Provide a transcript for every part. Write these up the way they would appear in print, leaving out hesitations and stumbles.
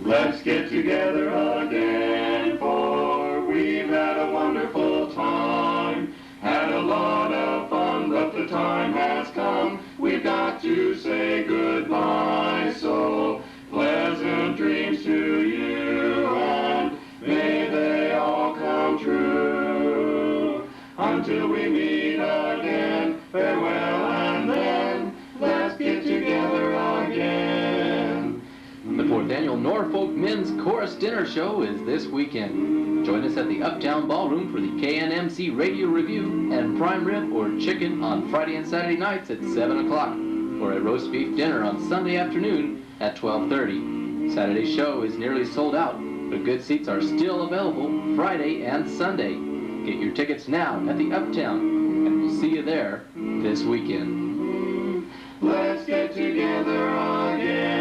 Let's get together again, for we've had a wonderful time. Had a lot of fun, but the time has come. We've got to say goodbye, so pleasant dreams to you, and may they all come true. Until we meet again, farewell, and then let's get together again. The 4th Annual Norfolk Men's Chorus Dinner Show is this weekend. Join us at the Uptown Ballroom for the KNMC Radio Revue and prime rib or chicken on Friday and Saturday nights at 7 o'clock, or a roast beef dinner on Sunday afternoon at 12:30. Saturday's show is nearly sold out, but good seats are still available Friday and Sunday. Get your tickets now at the Uptown, and we'll see you there this weekend. Let's get together again.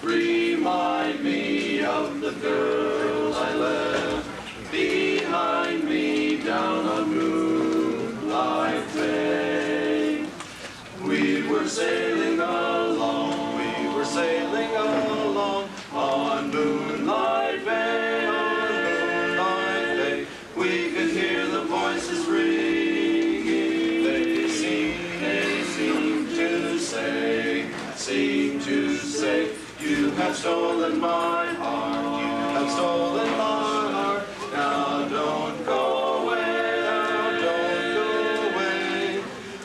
Remind me of the girl I left behind me down on Moonlight Bay. We were sailing along on Moonlight Bay, We could hear the voices ringing. They seemed to say, you have stolen my heart, you have stolen my heart. Now don't go away,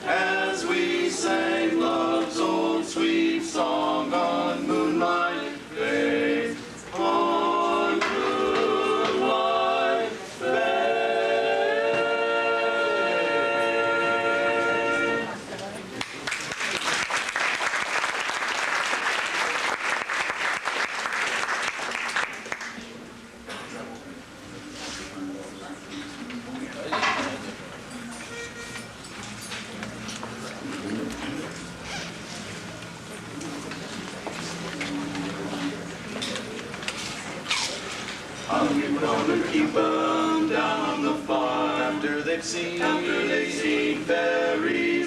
as we sang love's old sweet song on Moonlight Bay, on Moonlight Bay. How you gonna keep them down on the farm after they've seen Barry?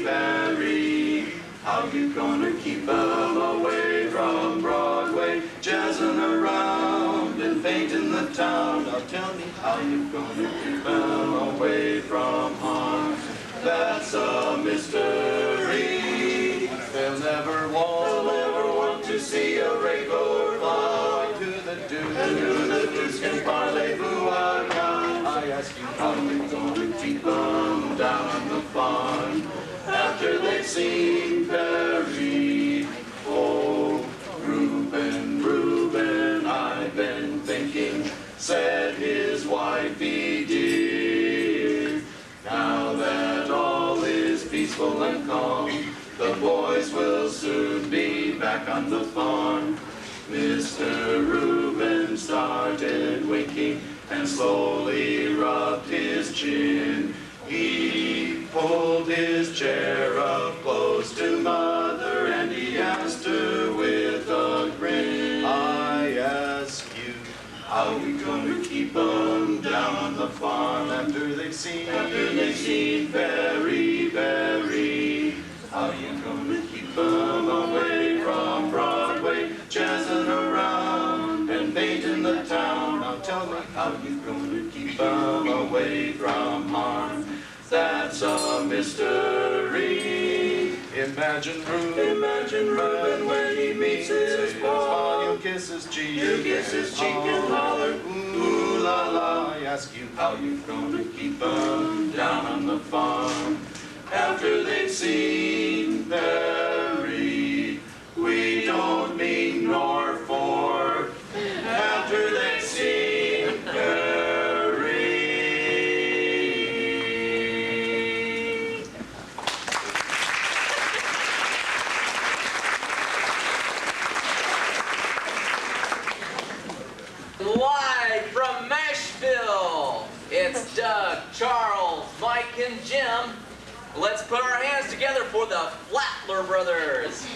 How you gonna keep them away from Broadway, jazzing around and painting the town? Now tell me, how you gonna keep them away from harm? That's a mystery. They'll never want to see a rainbow fly to the dunes and parlez-vous. I ask you, how you gonna keep them down on the farm after they've seen Perry? Oh, Reuben, I've been thinking, said his wifey dear. Now that all is peaceful and calm, the boys will soon be back on the farm. Mr. Reuben started winking and slowly rubbed his chin. He pulled his chair up close to Mother and he asked her with a grin, I ask you, how we gonna keep them down on the farm after they've seen Barry? How you gonna keep them away from Broadway, jazzing around and painting the town? Now tell me, how you gonna keep them away from harm? That's a mystery. Imagine Reuben when he meets his ball. You kiss his cheek and holler, ooh la la. I ask you, how you gonna keep them down on the farm after they've seen Harry, we don't mean Norfolk. After they've seen Harry. Live from Nashville, it's Doug, Charles, Mike, and Jim. Let's put our hands together for the Flatler Brothers.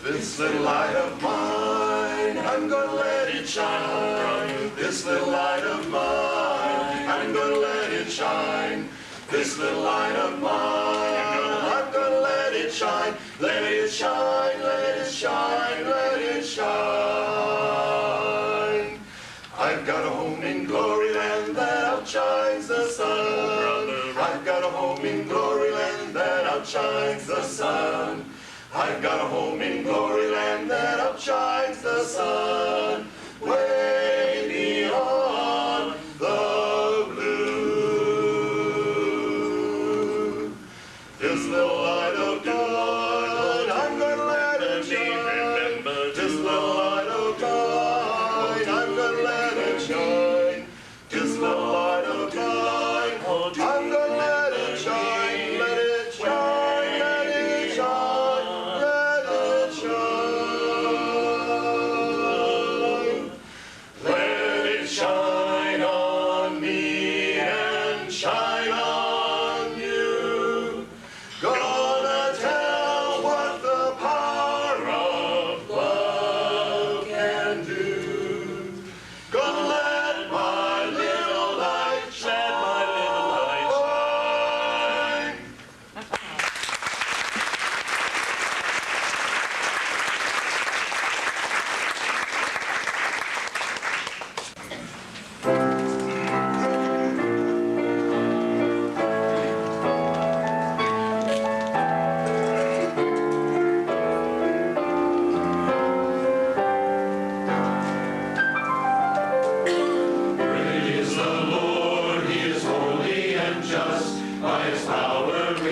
This little light of mine, I'm gonna let it shine. This little light of mine, I'm gonna let it shine. This little light of mine, I'm gonna let it shine. Let it shine, let it shine, let it shine. I've got a home in glory land that outshines the sun. I've got a home in glory land that outshines the sun. I've got a home in glory land that outshines the sun, way beyond the blue. This little light of God, I'm gonna let it shine. This little light of God, I'm gonna let it shine. This little light of God, I'm gonna let it shine. Let it shine, let it shine.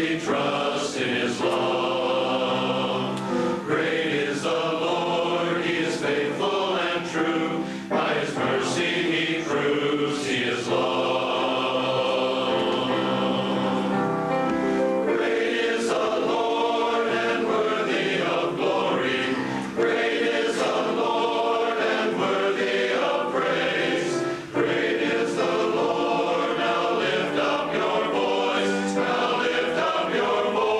we trust in his love. Great is the Lord, he is faithful and true. By his mercy he proves he is love. Great is the Lord and worthy of glory. Great is the Lord and worthy of praise. Great is the Lord. Now lift up your voice. Now lift up your voice.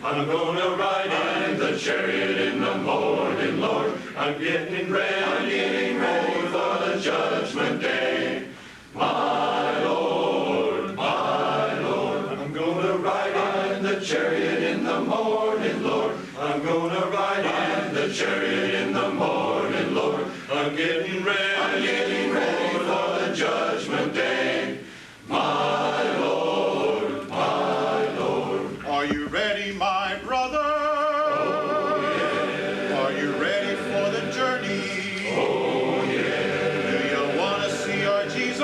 I'm gonna ride in the chariot in the morning, Lord. I'm getting ready for the judgment day. My Lord, I'm gonna ride in the chariot in the morning, Lord. I'm gonna ride in the chariot in the morning, Lord. I'm getting ready for the judgment day. My Lord, Are you ready, my brother? oh yeah, Are you ready for the journey? oh yeah, Do you want to see our Jesus?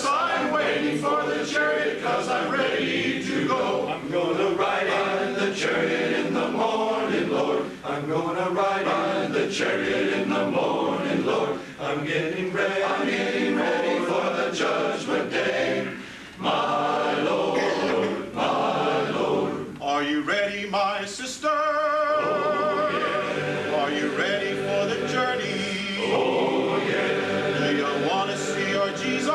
I'm waiting for the chariot 'cause I'm ready to go. I'm gonna ride in the chariot in the morning, Lord. I'm gonna ride in the chariot in the morning, Lord. I'm getting ready for the judgment day. My Lord, Are you ready, my sister? oh yeah, Are you ready for the journey? oh yeah. Do you want to see our Jesus?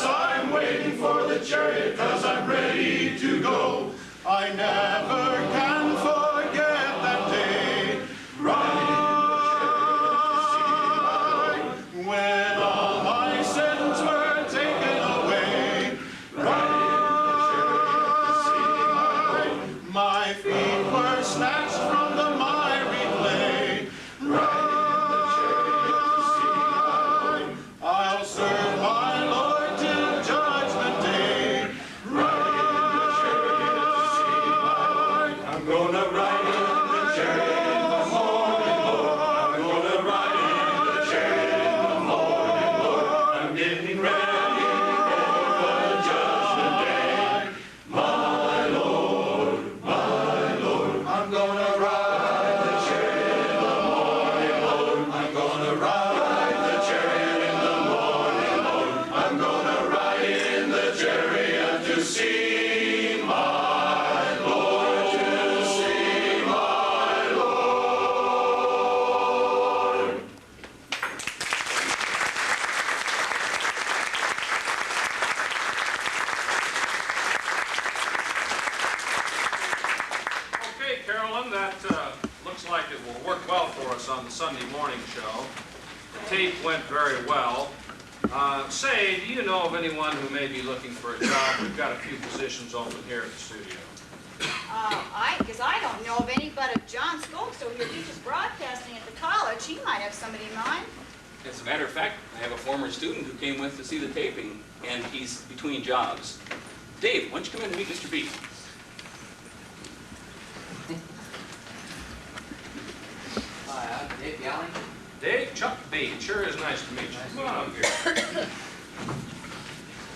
I'm waiting for the chariot 'cause I'm ready to go. I never can forget that day. Right when all my sins were taken away. Right, my feet were snatched from the miry clay. Right, I'll serve my Lord till judgment day. Right, I'm gonna ride in the chariot in the morning, Lord. I'm gonna ride in the chariot in the morning, Lord. I'm getting ready for the judgment day. My Lord, I'm gonna ride the chariot in the morning, Lord. I'm gonna ride the chariot in the morning, Lord. I'm gonna ride in the chariot to see my Lord, to see my Lord. Okay, Carolyn, that looks like it will work well for us on the Sunday morning show. The tape went very well. Say, do you know of anyone who may be looking for a job? We've got a few positions open here at the studio. Because I don't know of any but if John Stokes over here teaches broadcasting at the college, he might have somebody in mind. As a matter of fact, I have a former student who came with to see the taping, and he's between jobs. Dave, why don't you come in and meet Mr. B? Hi, I'm Dave Galling. Dave, Chuck B. It sure is nice to meet you. Come on up here.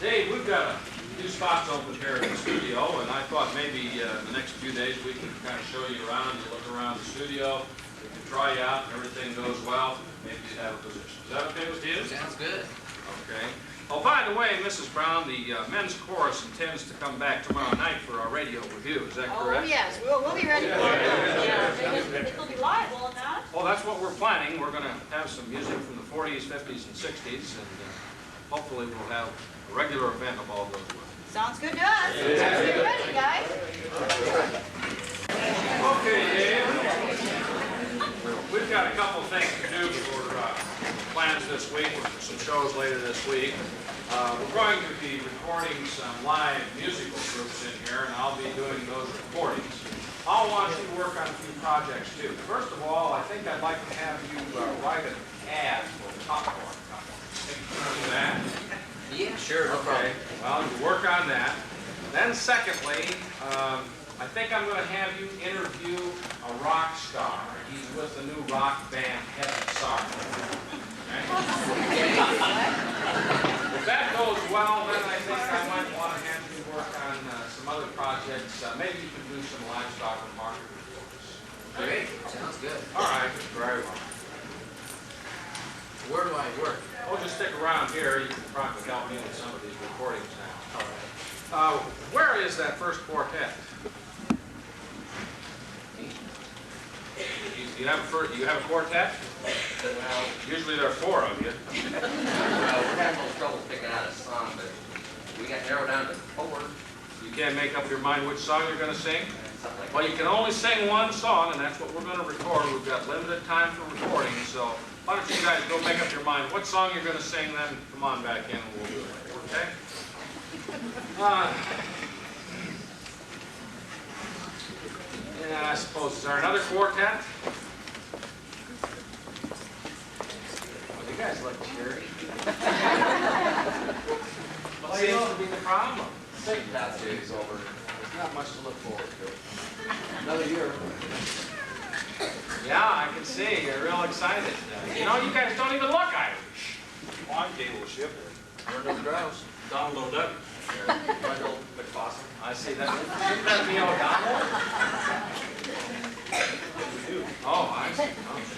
Dave, we've got a few spots open here in the studio, and I thought maybe the next few days we can kind of show you around, you look around the studio, we can try you out, and everything goes well, maybe you'd have a position. Is that okay with you? Sounds good. Okay. Oh, by the way, Mrs. Brown, the men's chorus intends to come back tomorrow night for our radio review. Is that correct? Oh, yes, we'll be ready for it. Yeah, it'll be live, will it not? Well, that's what we're planning. We're going to have some music from the 40s, 50s, and 60s, and hopefully we'll have a regular event if all goes well. Sounds good to us. Get ready, guys. Okay, Dave. We've got a couple things to do for plans this week, for some shows later this week. We're going to be recording some live musical groups in here, and I'll be doing those recordings. I'll want you to work on a few projects too. First of all, I think I'd like to have you write an ad for the popcorn company. Think you can do that? Yeah, sure, no problem. Okay, well, you work on that. Then secondly, I think I'm going to have you interview a rock star. He's with the new rock band, Heaven Sorrow. Okay? If that goes well, then I think I might want to have you work on some other projects. Maybe you can do some livestock or market reports. Great, sounds good. All right, very well. Where do I work? Oh, just stick around here. You can probably help me with some of these recordings now. All right. Where is that first quartet? You have a quartet? Well, usually there are four of you. Well, we're having a little trouble picking out a song, but we got narrowed down to four. You can't make up your mind which song you're going to sing? Well, you can only sing one song, and that's what we're going to record. We've got limited time for recording, so why don't you guys go make up your mind what song you're going to sing, then come on back in and we'll do it, okay? Yeah, I suppose. Is there another quartet? Well, you guys look cheery. What seems to be the problem? St. Pat's Day is over. There's not much to look forward to. Another year. Yeah, I can see. You're real excited. You know, you guys don't even look Irish. Well, I'm Gable Shipper. Arnold Grouse. Donald O'Duck. Wendell McFawcett. I see that. Shouldn't that be O'Donnell? Oh, I see. Okay.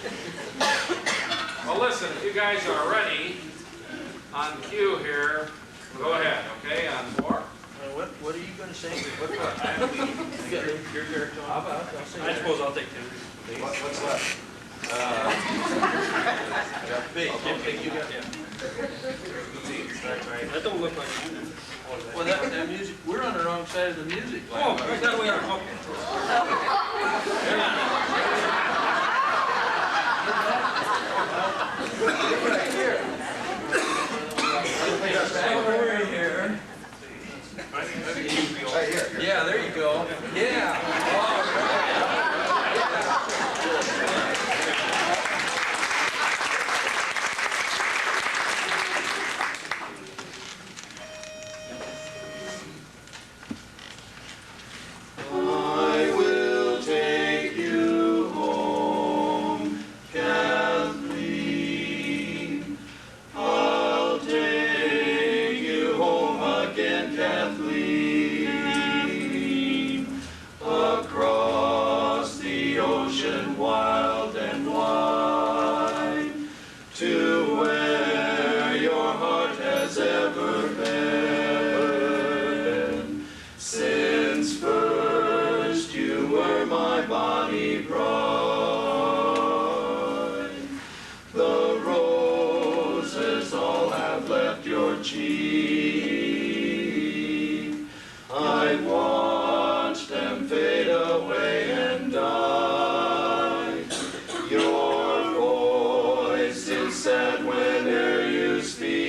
Well, listen, if you guys are ready, on cue here, go ahead, okay, on 4. What are you going to sing? What? Your turn. How about? I suppose I'll take 10. What's left? Big. You got that don't look like you. Well, that music, we're on the wrong side of the music. Oh, right that way. Right here. Over here. Right here. Yeah, there you go. Yeah. I will take you home, Kathleen. I'll take you home again, Kathleen. Across the ocean wild and wide, to where your heart has ever been. Since first you were my bonnie bride, the roses all have left your cheek. I watched them fade away and die. Your voice is sad whene'er you speak,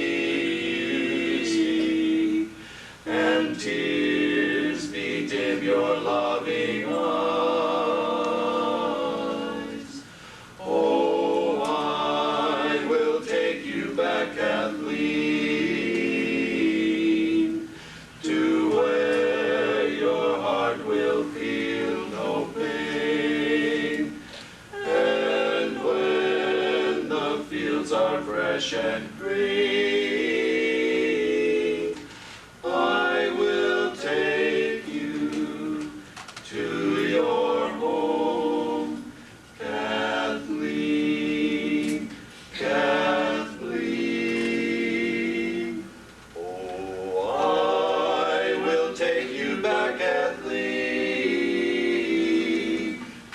and tears bedim your loving eyes. Oh, I will take you back, Kathleen, to where your heart will feel no pain. And when the fields are fresh and green, I will take you to your home, Kathleen, Kathleen. Oh, I will take you back, Kathleen,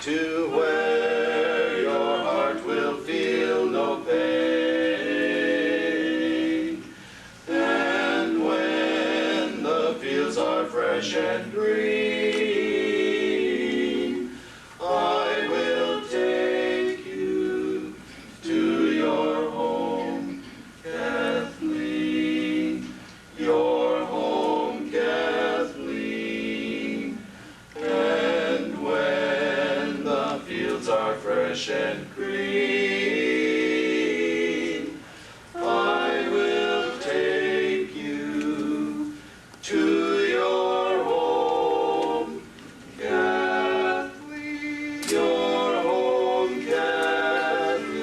to where your heart will feel no pain. And when the fields are fresh and green, I will take you to your home, Kathleen, your home, Kathleen. And when the fields are fresh and green, I will take you to your home, Kathleen, your home, Kathleen.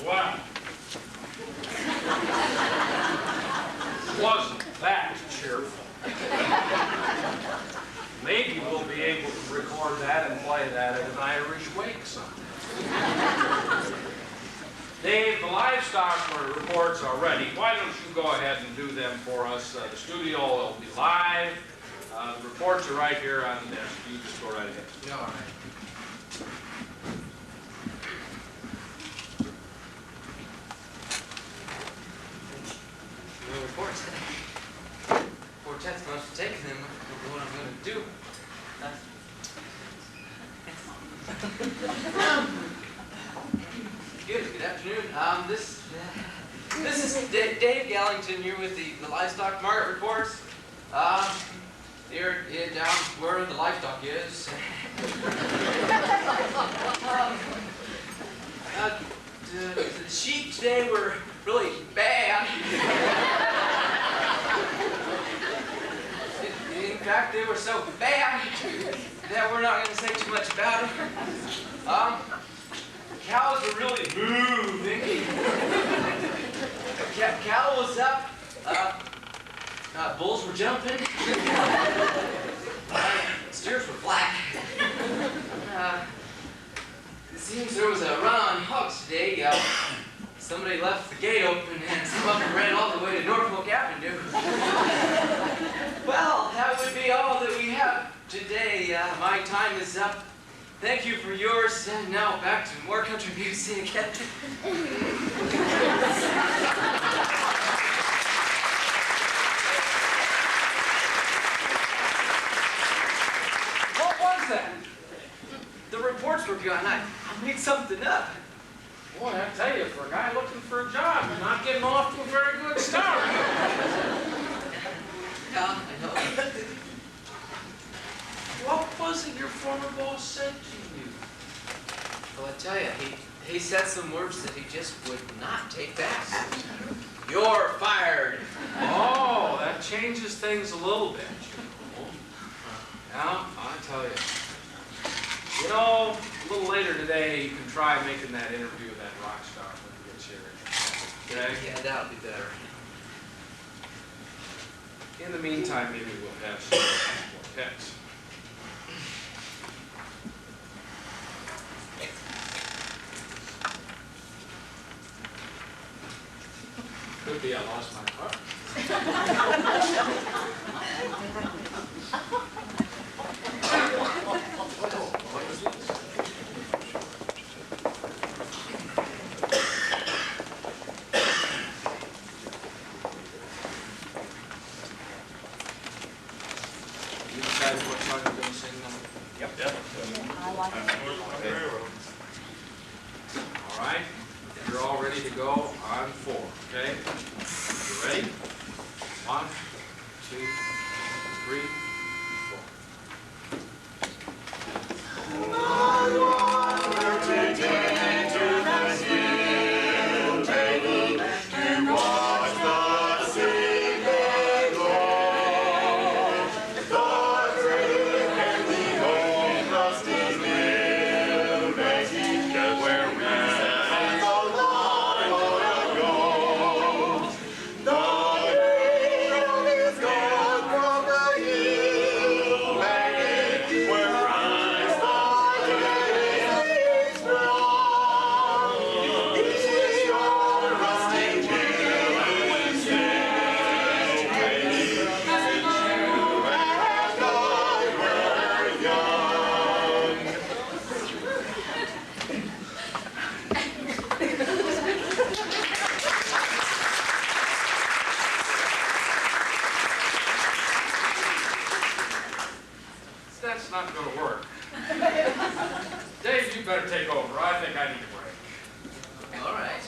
Wow. Wasn't that cheerful? Maybe we'll be able to record that and play that at an Irish wake someday. Dave, the livestock reports are ready. Why don't you go ahead and do them for us? The studio will be live. The reports are right here on the desk. You just go right ahead. Yeah, all right. No reports. Quartet's much to take them. I don't know what I'm going to do. Good afternoon. This is Dave Gallington here with the livestock market reports. Here down where the livestock is. The sheep today were really bad. In fact, they were so bad that we're not going to say too much about them. Cows were really moving. Cattle was up. Bulls were jumping. Steers were black. It seems there was a run on hogs today. Somebody left the gate open and some of them ran all the way to Norfolk Avenue. Well, that would be all that we have today. My time is up. Thank you for yours. And now back to more country music. What was that? The reports were gone. I made something up. Boy, I tell you, for a guy looking for a job, you're not getting off to a very good start. Yeah, I know. What was it your former boss said to you? Well, I tell you, he said some words that he just would not take back. You're fired. Oh, that changes things a little bit. Now, I tell you. You know, a little later today, you can try making that interview with that rock star when he gets here. Okay? Yeah, that'll be better. In the meantime, maybe we'll have some quartets. Could be I lost my car. You decided what song you're going to sing now? Yep. All right. You're all ready to go on 4, okay? You ready? 1, 2, 3, 4. That's not going to work. Dave, you better take over. I think I need a break. All right.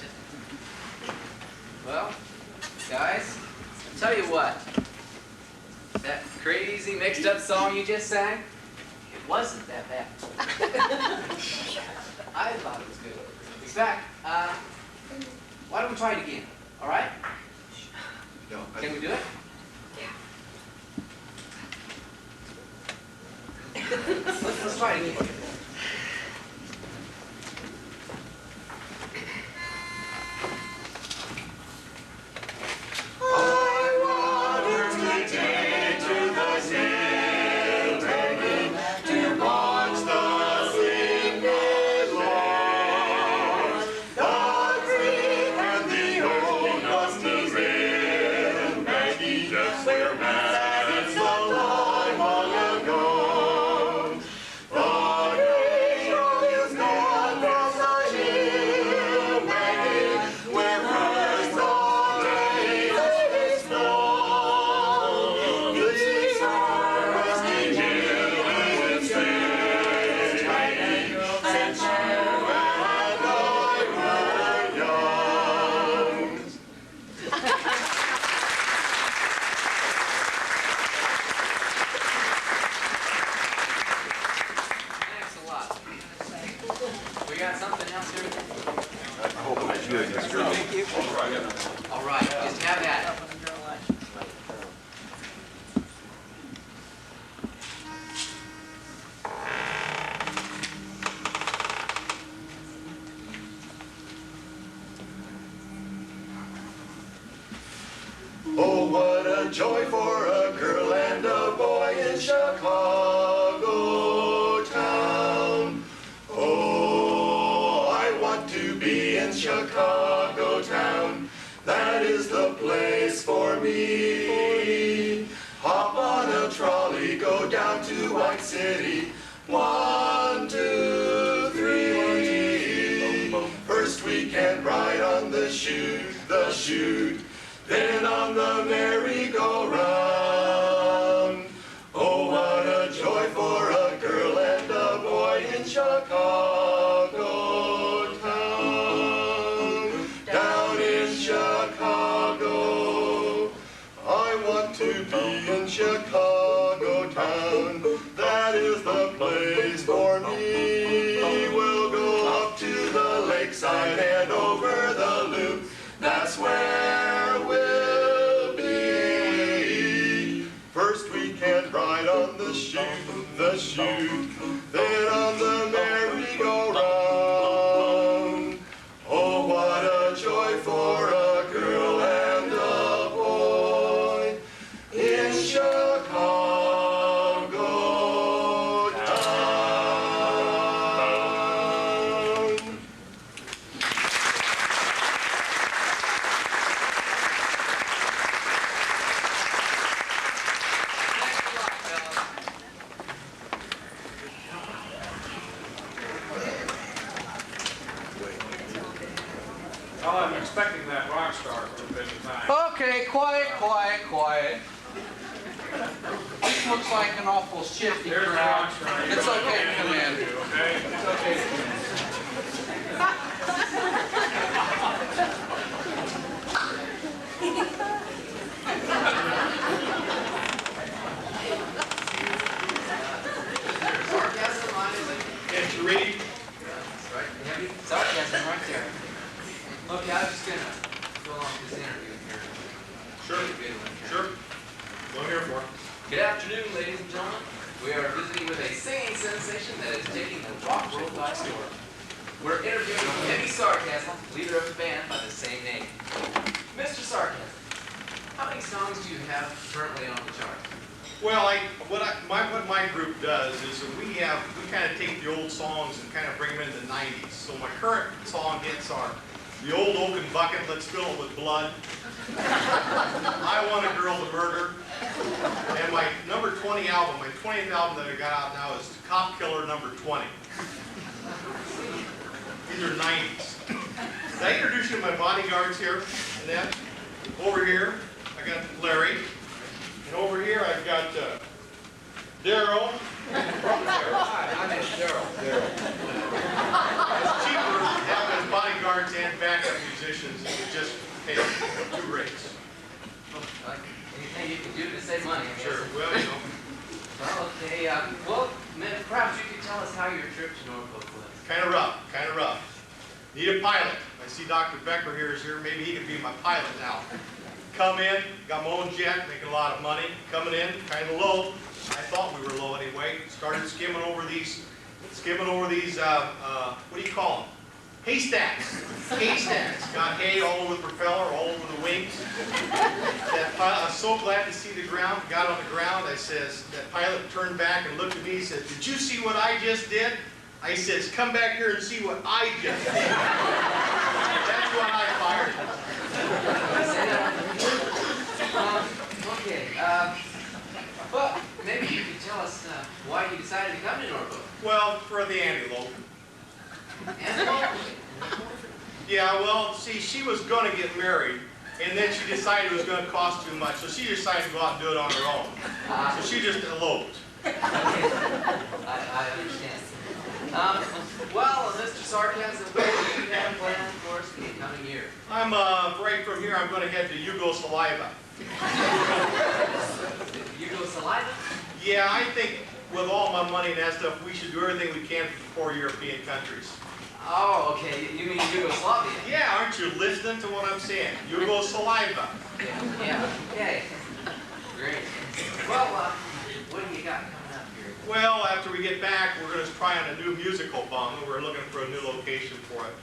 Well, guys, I'll tell you what. That crazy mixed up song you just sang, it wasn't that bad. I thought it was good. In fact, why don't we try it again? All right? No, Can we do it? Let's try it again. Where man is the line. a joy for a girl and a boy in Chicago town. Oh, I want to be in Chicago town. That is the place for me. Hop on a trolley, go down to White City. 1, 2, 3. First we can ride on the chute, then on the merry-go-round. Oh, what a joy for a girl and a boy in Chicago town. Down in Chicago, I want to be in Chicago town. That is the place for me. We'll go up to the lakeside and over the loop. That's where we'll be. First we can ride on the chute, then on the merry-go-round. Oh, what a joy for a girl and a boy in Chicago town. Well, I'm expecting that rock star for a bit of time. Okay, quiet. This looks like an awful shifty There's the crowd. rock star. It's okay to come in. Okay? It's okay to come in. Sarcasm on it. Can't you read? Sarcasm right there. Okay, I'm just gonna go along with this interview here. Sure. Sure. What I'm here for. Good afternoon, ladies and gentlemen. We are visiting with a singing sensation that is taking the rock world by storm. We're interviewing Heavy Sarcasm, leader of the band by the same name. Mr. Sarcasm, how many songs do you have currently on the chart? Well, what my group does is we kind of take the old songs and kind of bring them into the 90s. So my current song hits are The Old Oaken Bucket, Let's Fill It With Blood, I Want a Girl to Murder, and my number 20 album, my 20th album that I got out now is Cop Killer number 20. These are 90s. Did I introduce you to my bodyguards here? And then over here, I got Larry. And over here, I've got Daryl. Hi, my name's Daryl. It's cheaper having as bodyguards and backup musicians than to just pay 2 rates. Anything you can do to save money, I guess. Sure, well, you know. Well, okay, perhaps you could tell us how your trip to Norfolk was. Kind of rough. Need a pilot. I see Dr. Becker here is here. Maybe he could be my pilot now. Come in, got my own jet, making a lot of money. Coming in, kind of low. I thought we were low anyway. Started skimming over these, what do you call them? Haystacks. Got hay all over the propeller, all over the wings. That pilot, I was so glad to see the ground. Got on the ground. That pilot turned back and looked at me and said, "Did you see what I just did?" I says, "Come back here and see what I just did." That's when I fired him. Okay, well, maybe you could tell us why you decided to come to Norfolk. Well, for the antelope. Antelope? Yeah, well, see, she was going to get married, and then she decided it was going to cost too much, so she decided to go out and do it on her own. So she just eloped. I understand. Well, Mr. Sarcasm, what do you have planned for us for the coming year? I'm, right from here, I'm going to head to Yugoslavia. Yugoslavia? Yeah, I think with all my money and that stuff, we should do everything we can for the 4 European countries. Oh, okay. You mean Yugoslavia? Yeah, aren't you listening to what I'm saying? Yugoslavia. Yeah. Okay. Great. Well, what do you got coming up here? Well, after we get back, we're going to try on a new musical bung. We're looking for a new location for it.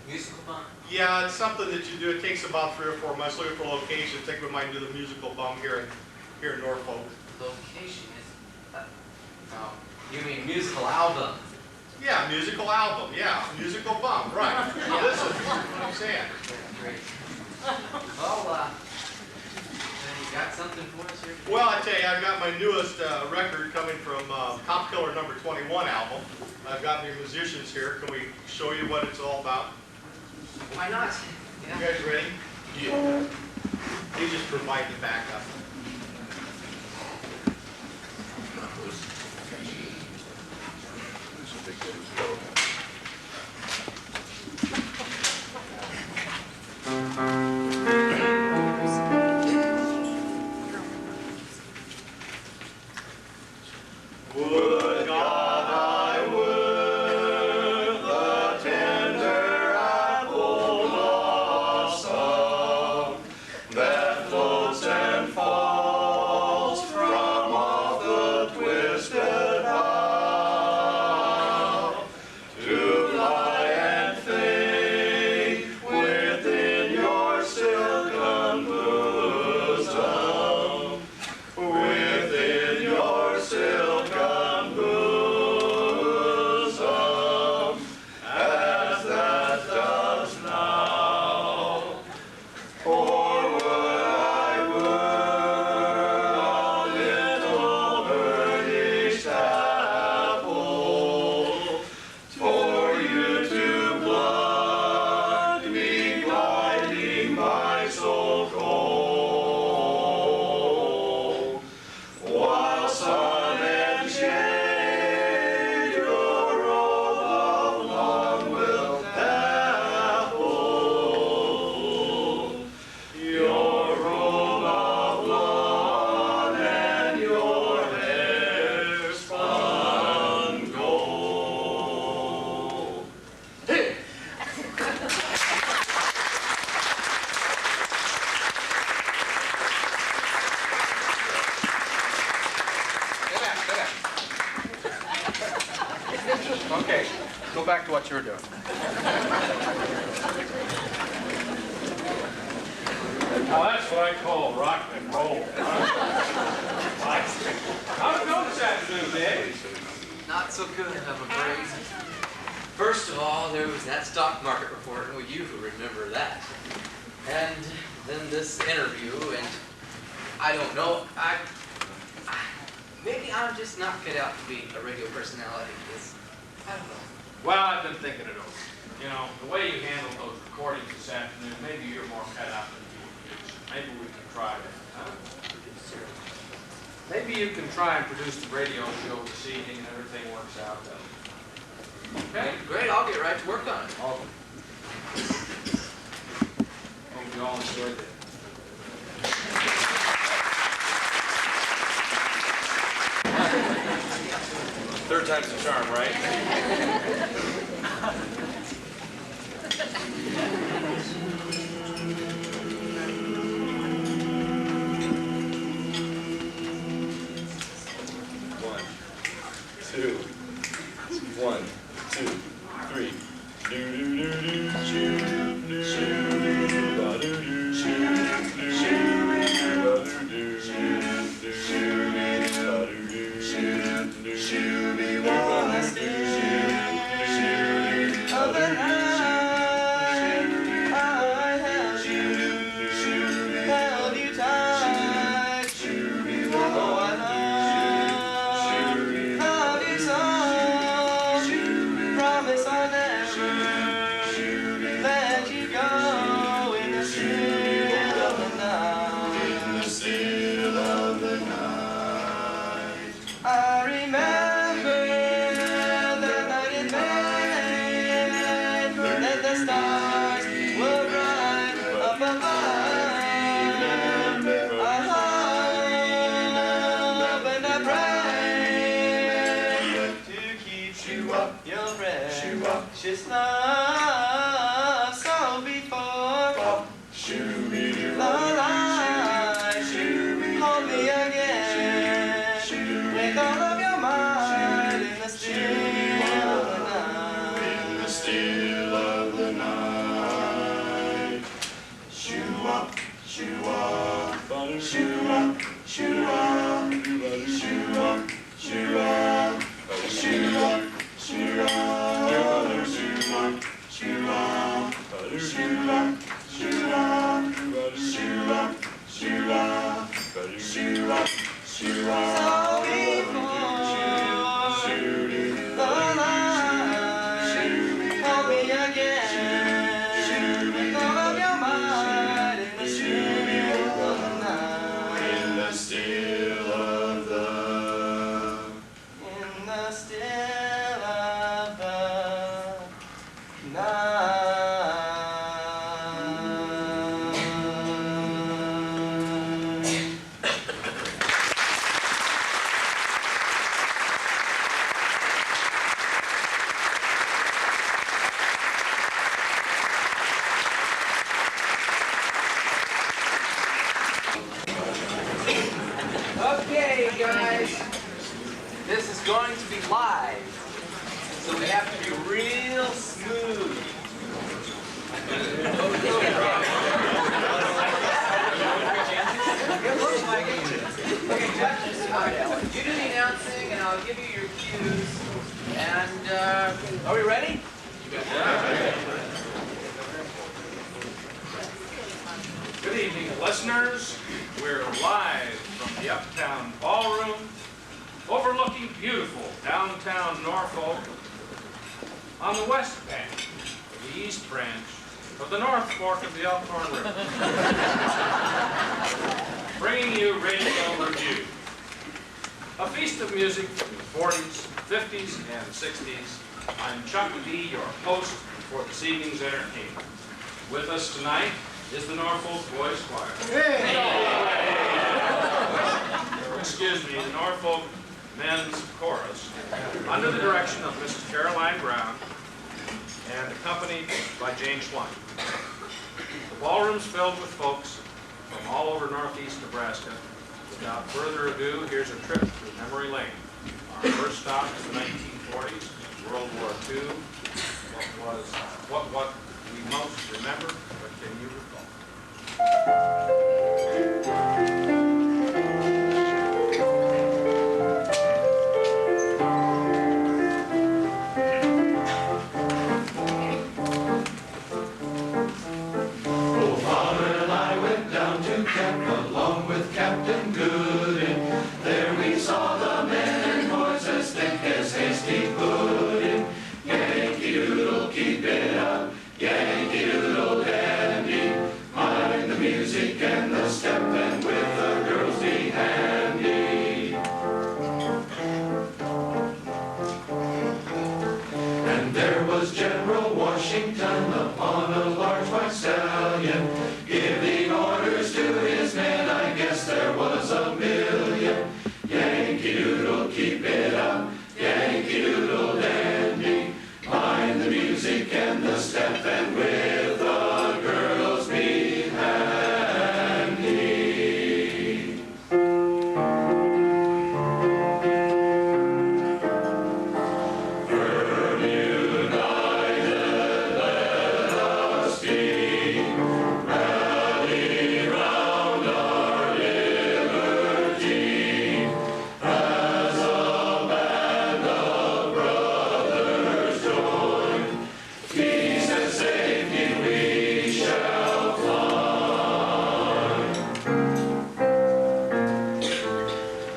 Musical bum? Yeah, it's something that you do. It takes about 3 or 4 months looking for a location. I think we might do the musical bum here in Norfolk. Location is, no, you mean musical album? Yeah, musical album. Yeah, musical bum. Right. Listen, what I'm saying. Yeah, great. Well, then you got something for us here? Well, I tell you, I've got my newest record coming from Cop Killer number 21 album. I've got my musicians here. Can we show you what it's all about? Why not? You Yeah. guys ready? Yeah. You just provide the backup. Would God I were the tender apple blossom that floats and falls from off the twisted bough, to fly and fade within your silken bosom, within your silken bosom, as that does now. For would I were a little burnished apple, for you to pluck me, gliding my soul cold, while sun and shade your robe of lawn will dapple, your robe of lawn and your hair spun gold. Hey! Okay, go back to what you were doing. Well, that's what I call rock and roll. How's it going this afternoon, Dave? Not so good, I'm afraid. First of all, there was that stock market report, well, you remember that. And then this interview, and I don't know, maybe I'm just not cut out to be a radio personality. I don't know. Well, I've been thinking it over. You know, the way you handled those recordings this afternoon, maybe you're more cut out than you accused. Maybe we can try that. Huh? Maybe you can try and produce the radio show this evening and everything works out. Okay? Great, I'll get right to work on it. Hope you all enjoyed it. Third time's the charm, right? One, two, 1, 2, 3. Do do do do shoo do shoo ba do do shoo do shoo ba do do shoo do shoo ba do do shoo do shoo ba do do shoo other night I held you tight oh I love you so promise I'll never let you go in the still of the night. In the still of the night. I remember the night in May, and the stars were bright up above. I hope and I pray to keep you up your precious love. So before the light, hold me again with all of your might in the still of the night. In the still of the night. This is going to be live, so we have to be real smooth. It looks like it. Okay, judges, you do the announcing, and I'll give you your cues. And are we ready? Good evening, listeners. We're live from the Uptown Ballroom, overlooking beautiful downtown Norfolk, on the west bank of the East Branch of the North Fork of the Elkhorn River. Bringing you Radio Revue, a feast of music from the 40s, 50s, and 60s. I'm Chuck D., your host for this evening's entertainment. With us tonight is the Norfolk Boys Choir. Excuse me, the Norfolk Men's Chorus, under the direction of Mrs. Caroline Brown and accompanied by Jane Schwein. The ballroom's filled with folks from all over northeast Nebraska. Without further ado, here's a trip through memory lane. Our first stop is the 1940s, World War II. What we most remember, what can you recall? Along with Captain Gooding, there we saw the men and boys as thick as hasty pudding. Yankee Doodle, keep it up, Yankee Doodle dandy. Mind the music and the step, and with the girls be handy. And there was General Washington upon a large white stallion, giving orders to his men. I guess there was a million. Yankee Doodle, keep it up, Yankee Doodle dandy. Mind the music and the step, and with the girls be handy. Firm united, let us be. Rally round our liberty. As a band of brothers join, peace and safety we shall find.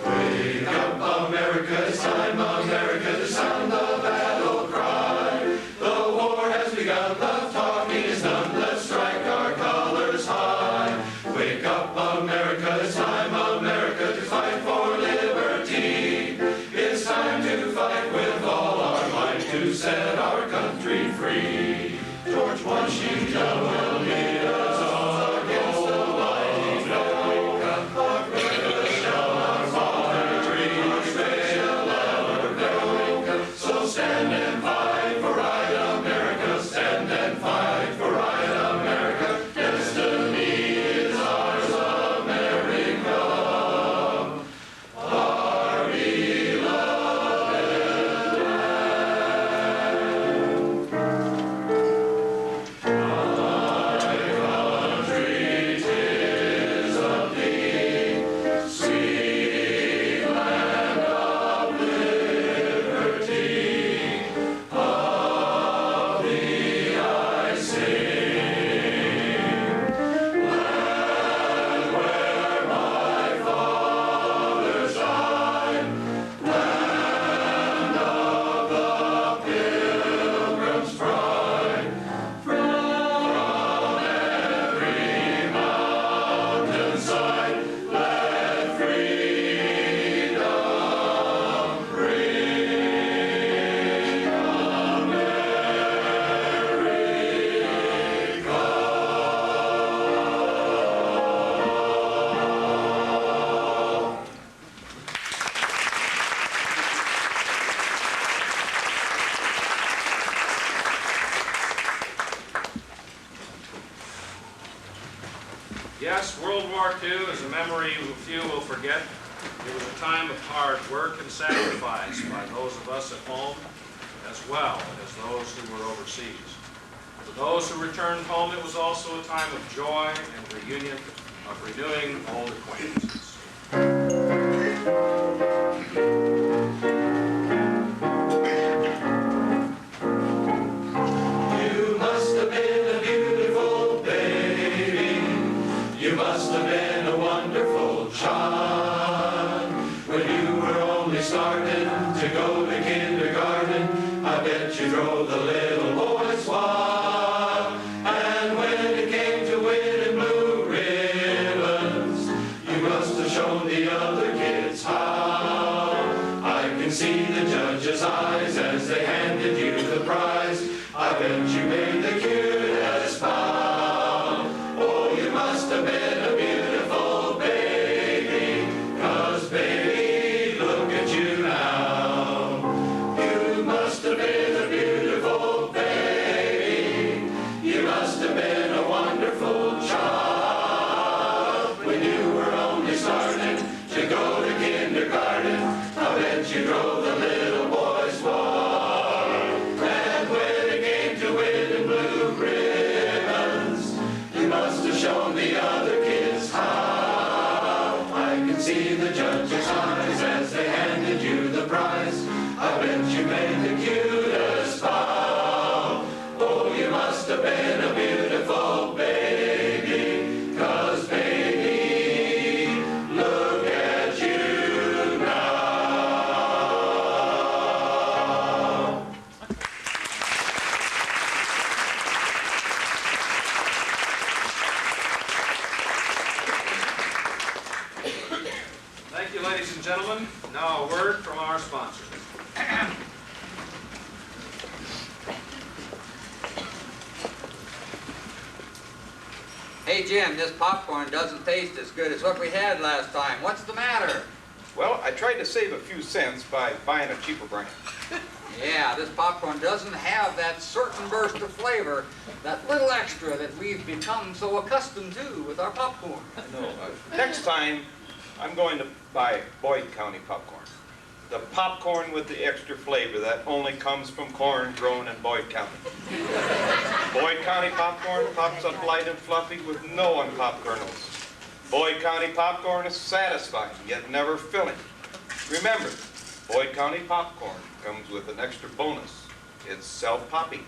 Wake up, America, it's time, America, to sound the battle cry. The war has begun, the talking is done, let's strike our colors high. Wake up, America, it's time, America, to fight for liberty. It's time to fight with all our might to set our country free. George Washington will lead us against the mighty foe. Our brothers shall not fall, our dreams they shall never go. So stand and fight for right, America. Stand and fight for right, America. Destiny is ours, America. Our beloved land. My country, 'tis of thee, sweet land of liberty. Of thee I sing. Land where my fathers died, land of the Pilgrim's pride. From every mountainside, let freedom ring. America. Yes, World War II is a memory few will forget. It was a time of hard work and sacrifice by those of us at home as well as those who were overseas. For those who returned home, it was also a time of joy and reunion, of renewing old acquaintances. You must have been a beautiful baby. You must have been a wonderful child. When you were only starting to go to kindergarten, I bet you drove the little boys wild. And when it came to winning blue ribbons, you must have shown the other kids how. I can see the judge's eyes as they handed you the prize. I bet you made the cutest bow. Oh, you must have been a beautiful baby, 'cause baby, look at you now. You must have been a beautiful baby. You must have been a wonderful child. When you were only starting to go to kindergarten, I bet you drove the little boys wild. And when it came to winning blue ribbons, you must have shown the other kids how. I can see the judge's eyes as they handed you the prize. I bet you made the cutest bow. Oh, you must have been a beautiful baby, 'cause baby, look at you now. Thank you, ladies and gentlemen. Now a word from our sponsor. Hey Jim, this popcorn doesn't taste as good as what we had last time. What's the matter? Well, I tried to save a few cents by buying a cheaper brand. Yeah, this popcorn doesn't have that certain burst of flavor, that little extra that we've become so accustomed to with our popcorn. No, next time, I'm going to buy Boyd County popcorn. The popcorn with the extra flavor that only comes from corn grown in Boyd County. Boyd County popcorn pops up light and fluffy with no unpopped kernels. Boyd County popcorn is satisfying, yet never filling. Remember, Boyd County popcorn comes with an extra bonus. It's self-popping.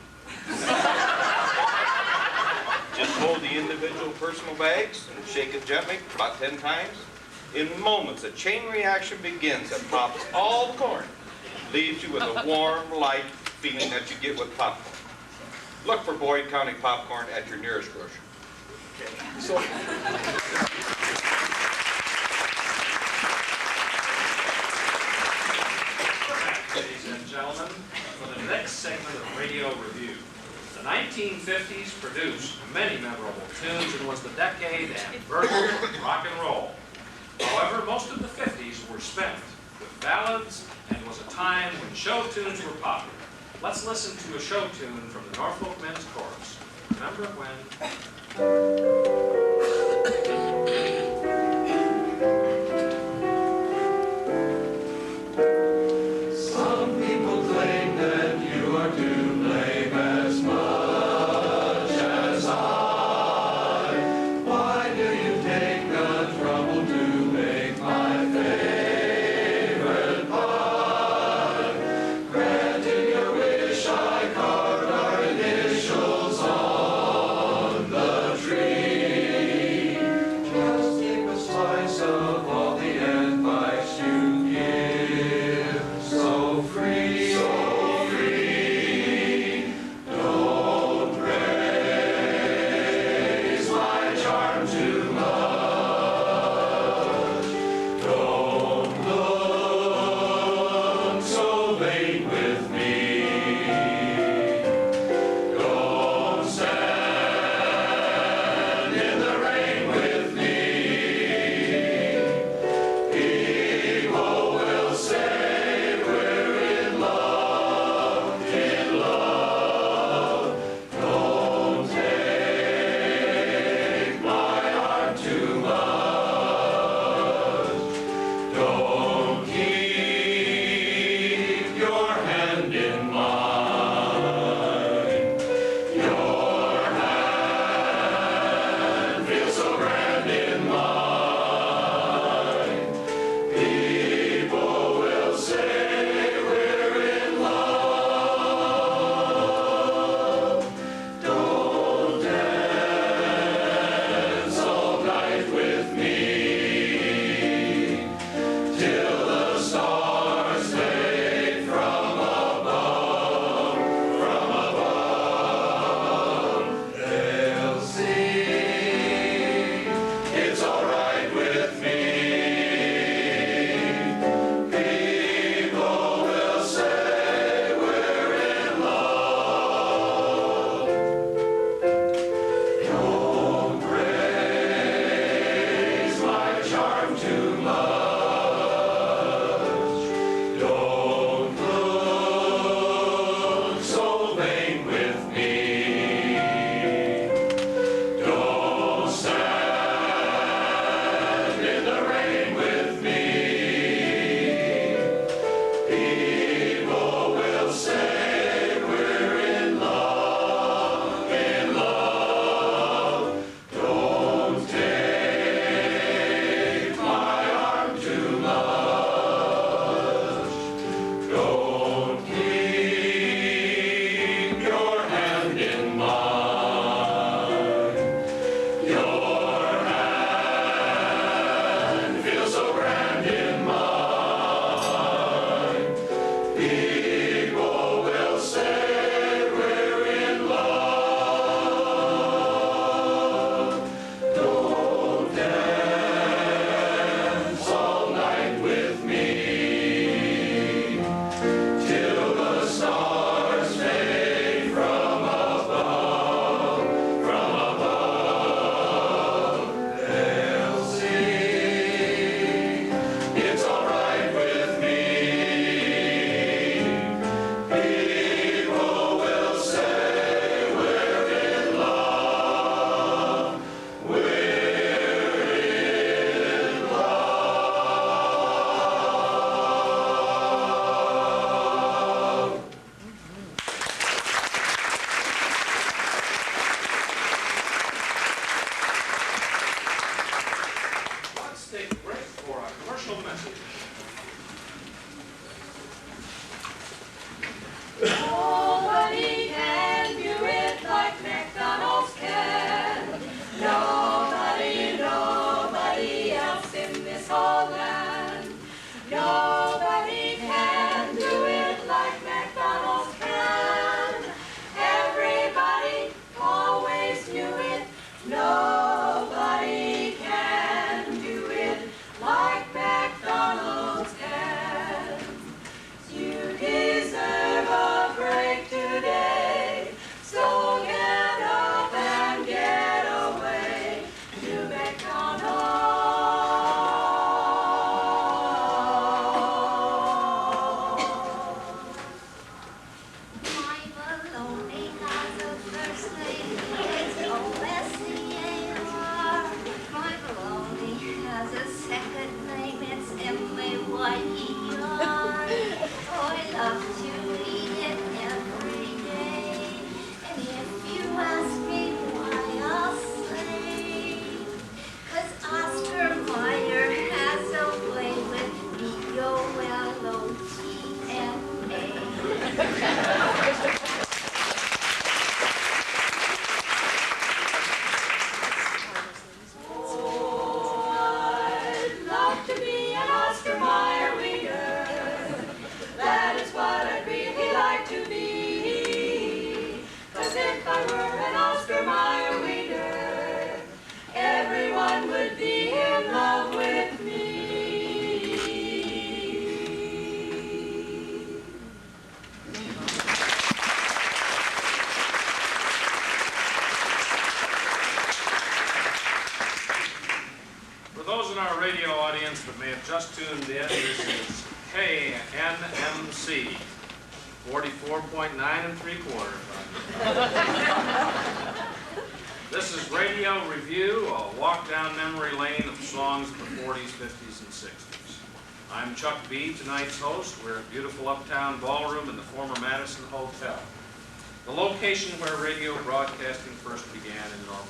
Just hold the individual personal bags and shake it gently about 10 times. In moments, a chain reaction begins that pops all the corn, leaves you with a warm, light feeling that you get with popcorn. Look for Boyd County popcorn at your nearest grocer. So, Ladies and gentlemen, for the next segment of Radio Review. The 1950s produced many memorable tunes and was the decade and birth of rock and roll. However, most of the 50s were spent with ballads and was a time when show tunes were popular. Let's listen to a show tune from the Norfolk Men's Chorus. Remember when? Some people claim that you are to blame as much as I. Why do you take the trouble to make my favorite pie? Granting your wish, I carved our initials on the tree. Radio audience that may have just tuned in, this is KNMC 44.9 3/4. This is Radio Revue, a walk down memory lane of songs of the 40s, 50s, and 60s. I'm Chuck B., tonight's host. We're at beautiful Uptown Ballroom in the former Madison Hotel, the location where radio broadcasting first began in Norfolk.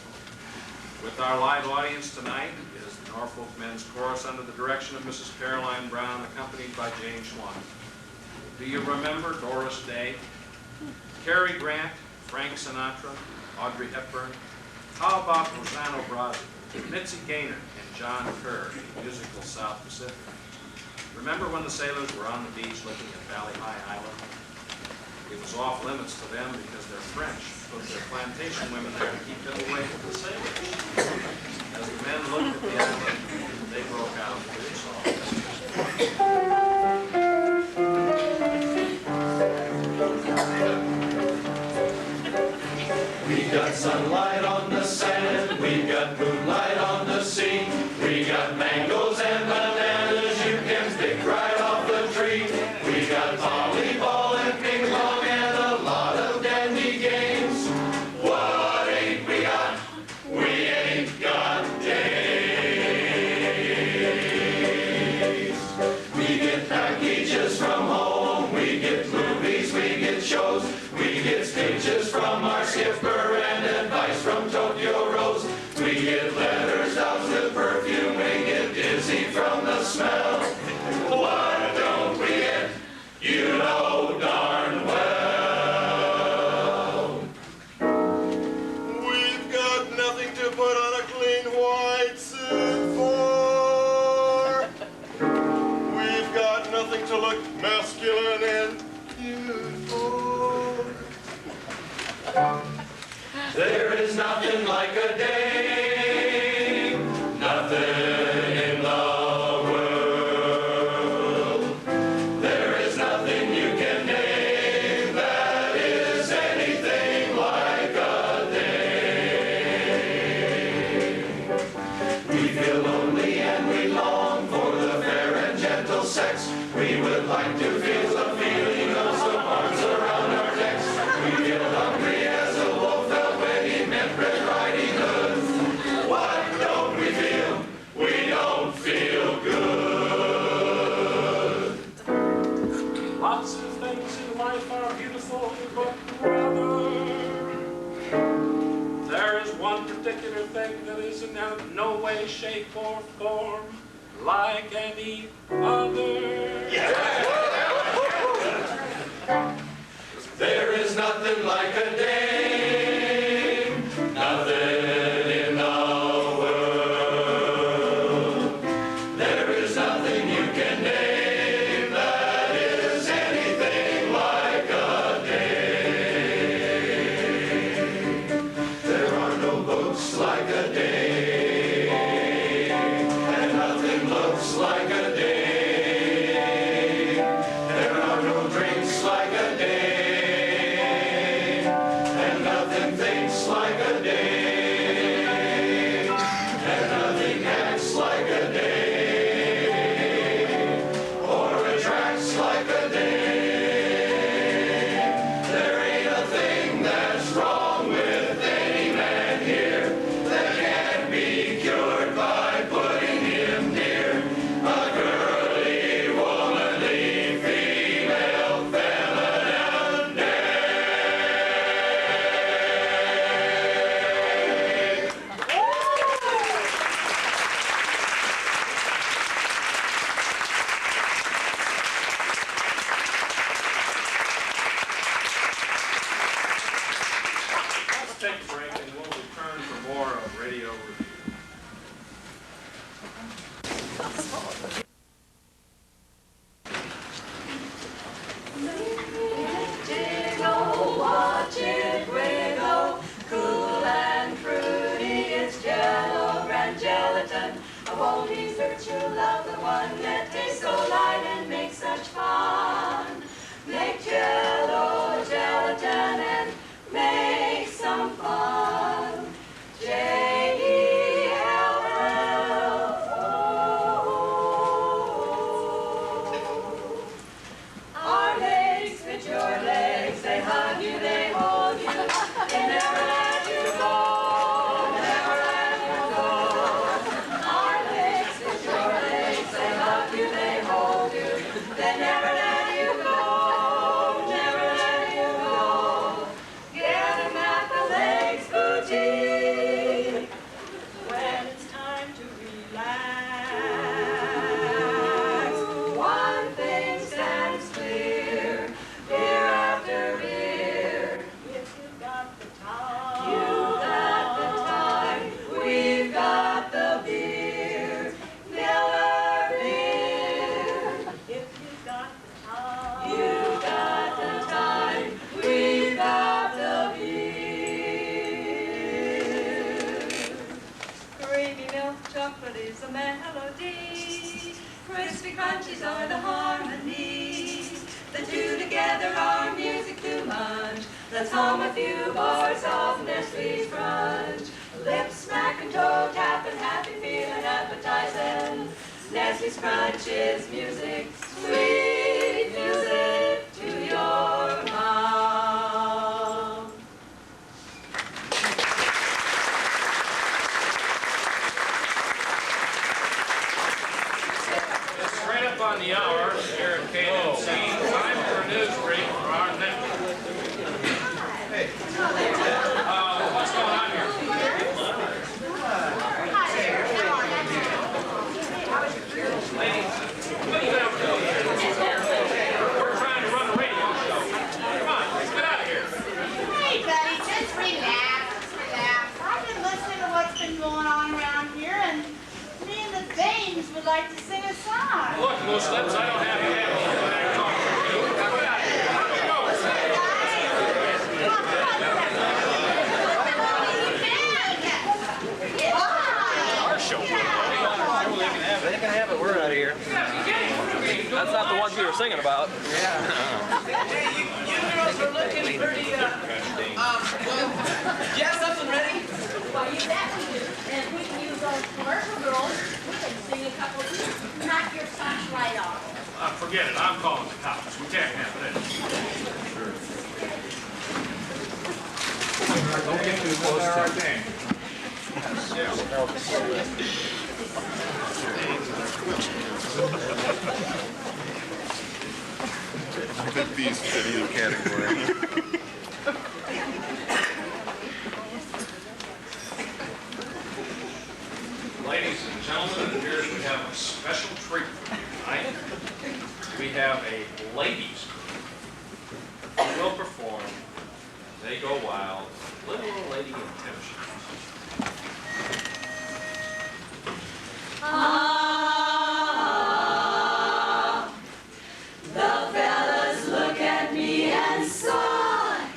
With our live audience tonight is the Norfolk Men's Chorus under the direction of Mrs. Caroline Brown, accompanied by Jane Schwan. Do you remember Doris Day, Cary Grant, Frank Sinatra, Audrey Hepburn? How about Rosanna Brasi, Mitzi Gaynor, and John Kerr in the musical South Pacific? Remember when the sailors were on the beach looking at Valley High Island? It was off limits to them because they're French, put their plantation women there to keep them away from the sailors. As the men looked at the island, they broke out into their song. We got sunlight on the sand, we got moonlight on the sea, we got mangoes and bananas you can pick right off the tree. We got volleyball and ping pong and a lot of dandy games. What ain't we got? We ain't got days. We get packages from home, we get movies, we get shows, we get speeches from our skipper and advice from Tokyo Rose. We get letters doused with perfume, we get dizzy from the smell. What don't we get? You know darn well. We've got nothing to put on a clean white suit for. We've got nothing to look masculine and cute for. There is nothing like a day, nothing in the world. There is nothing you can name that is anything like a day. We feel lonely and we long for the fair and gentle sex. We would like to feel the feeling of some arms around our necks. We feel hungry as a wolf felt when he met Red Riding Hood. What don't we feel? We don't feel good. Lots of things in life are beautiful, but brother, there is one particular thing that is in no way, shape, or form like any other. There is nothing like a dame, nothing in the world. There is nothing you can name that is anything like a dame. There are no books like a dame, and nothing looks like a dame. take a break and we'll return for more of Radio Review. Jiggle, watch it wiggle, cool and fruity, it's jello and gelatin. I won't desert you, love the one that tastes so light and makes such fun. Make jello, gelatin, and make some fun. J-E-L-L-O. Our legs fit your legs, they hug you, they hold you, they never let you go, never let you go. Our legs fit your legs, they hug you, they hold you, they never let you go, never let you go. Get 'em at the Legs Boutique when it's time to relax. One thing stands clear, beer after beer. If you've got the time, you've got the time. We've got the beer, Miller beer. If you've got the time, you've got the time. We've got the beer. Gravy, milk, chocolate is the melody. Crispy crunchies are the harmony. The two together are music too much. Let's hum a few bars of Nestle's Crunch. Lips smack and toe tapping, happy feeling appetizing. Nestle's Crunch is music, sweet music to your mouth. It's right up on the hour here at KNMC. Time for a news break for our network. What's going on here? Ladies, what are you out doing here? We're trying to run a radio show. Come on, let's get out of here. Hey, buddy, just relax, relax. I've been listening to what's been going on around here, and me and the Dames would like to sing a song. Look, loose lips, I don't have to have you when I talk to you. Get out of here. Our show. They can have it. We're out of here. That's not the ones we were singing about. Hey, you girls are looking pretty, well, do you have something ready? Well, you bet we do. And if we can use those commercial girls, we can sing a couple of tunes. Knock your socks right off. Forget it, I'm calling the cops. We can't have this. Don't get too close to our game. I think these fit either category. Ladies and gentlemen, it appears we have a special treat for you tonight. We have a ladies group who will perform They Go Wild, Little Old Lady in Tennis Shoes. The fellas look at me and sigh.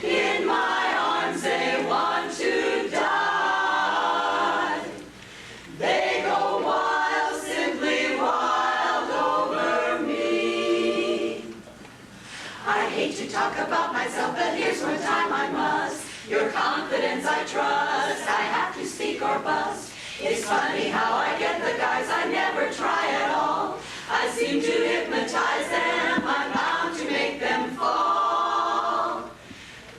In my arms they want to die. They go wild, simply wild over me. I hate to talk about myself, but here's one time I must. Your confidence I trust, I have to speak or bust. It's funny how I get the guys I never try at all. I seem to hypnotize them, I'm bound to make them fall.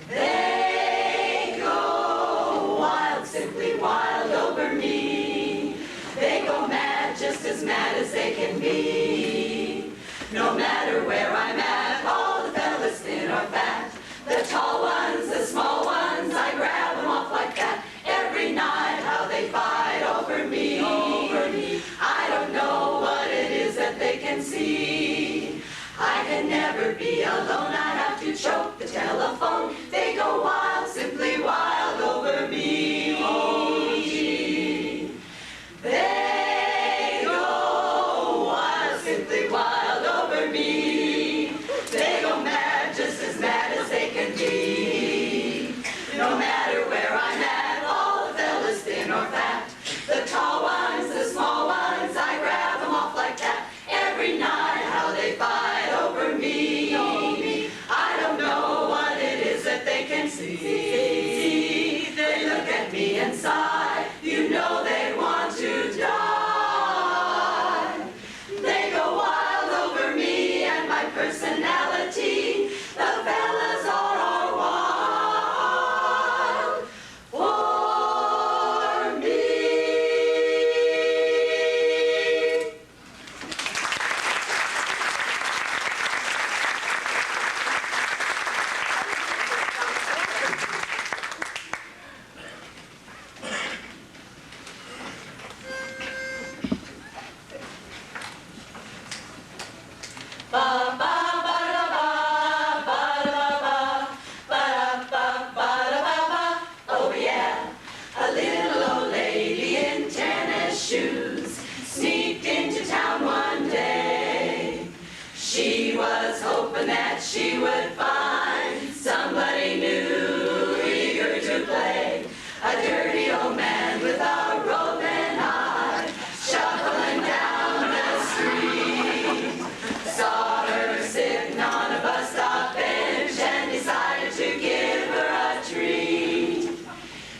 They go wild, simply wild over me. They go mad, just as mad as they can be. No matter where I'm at, all the fellas thin or fat. The tall ones, the small ones, I grab them off like that. Every night how they fight over me. I don't know what it is that they can see. I can never be alone, I have to choke the telephone. They go wild, simply hoping that she would find somebody new, eager to play. A dirty old man with a rolling eye, shuffling down the street. Saw her sitting on a bus stop bench and decided to give her a treat.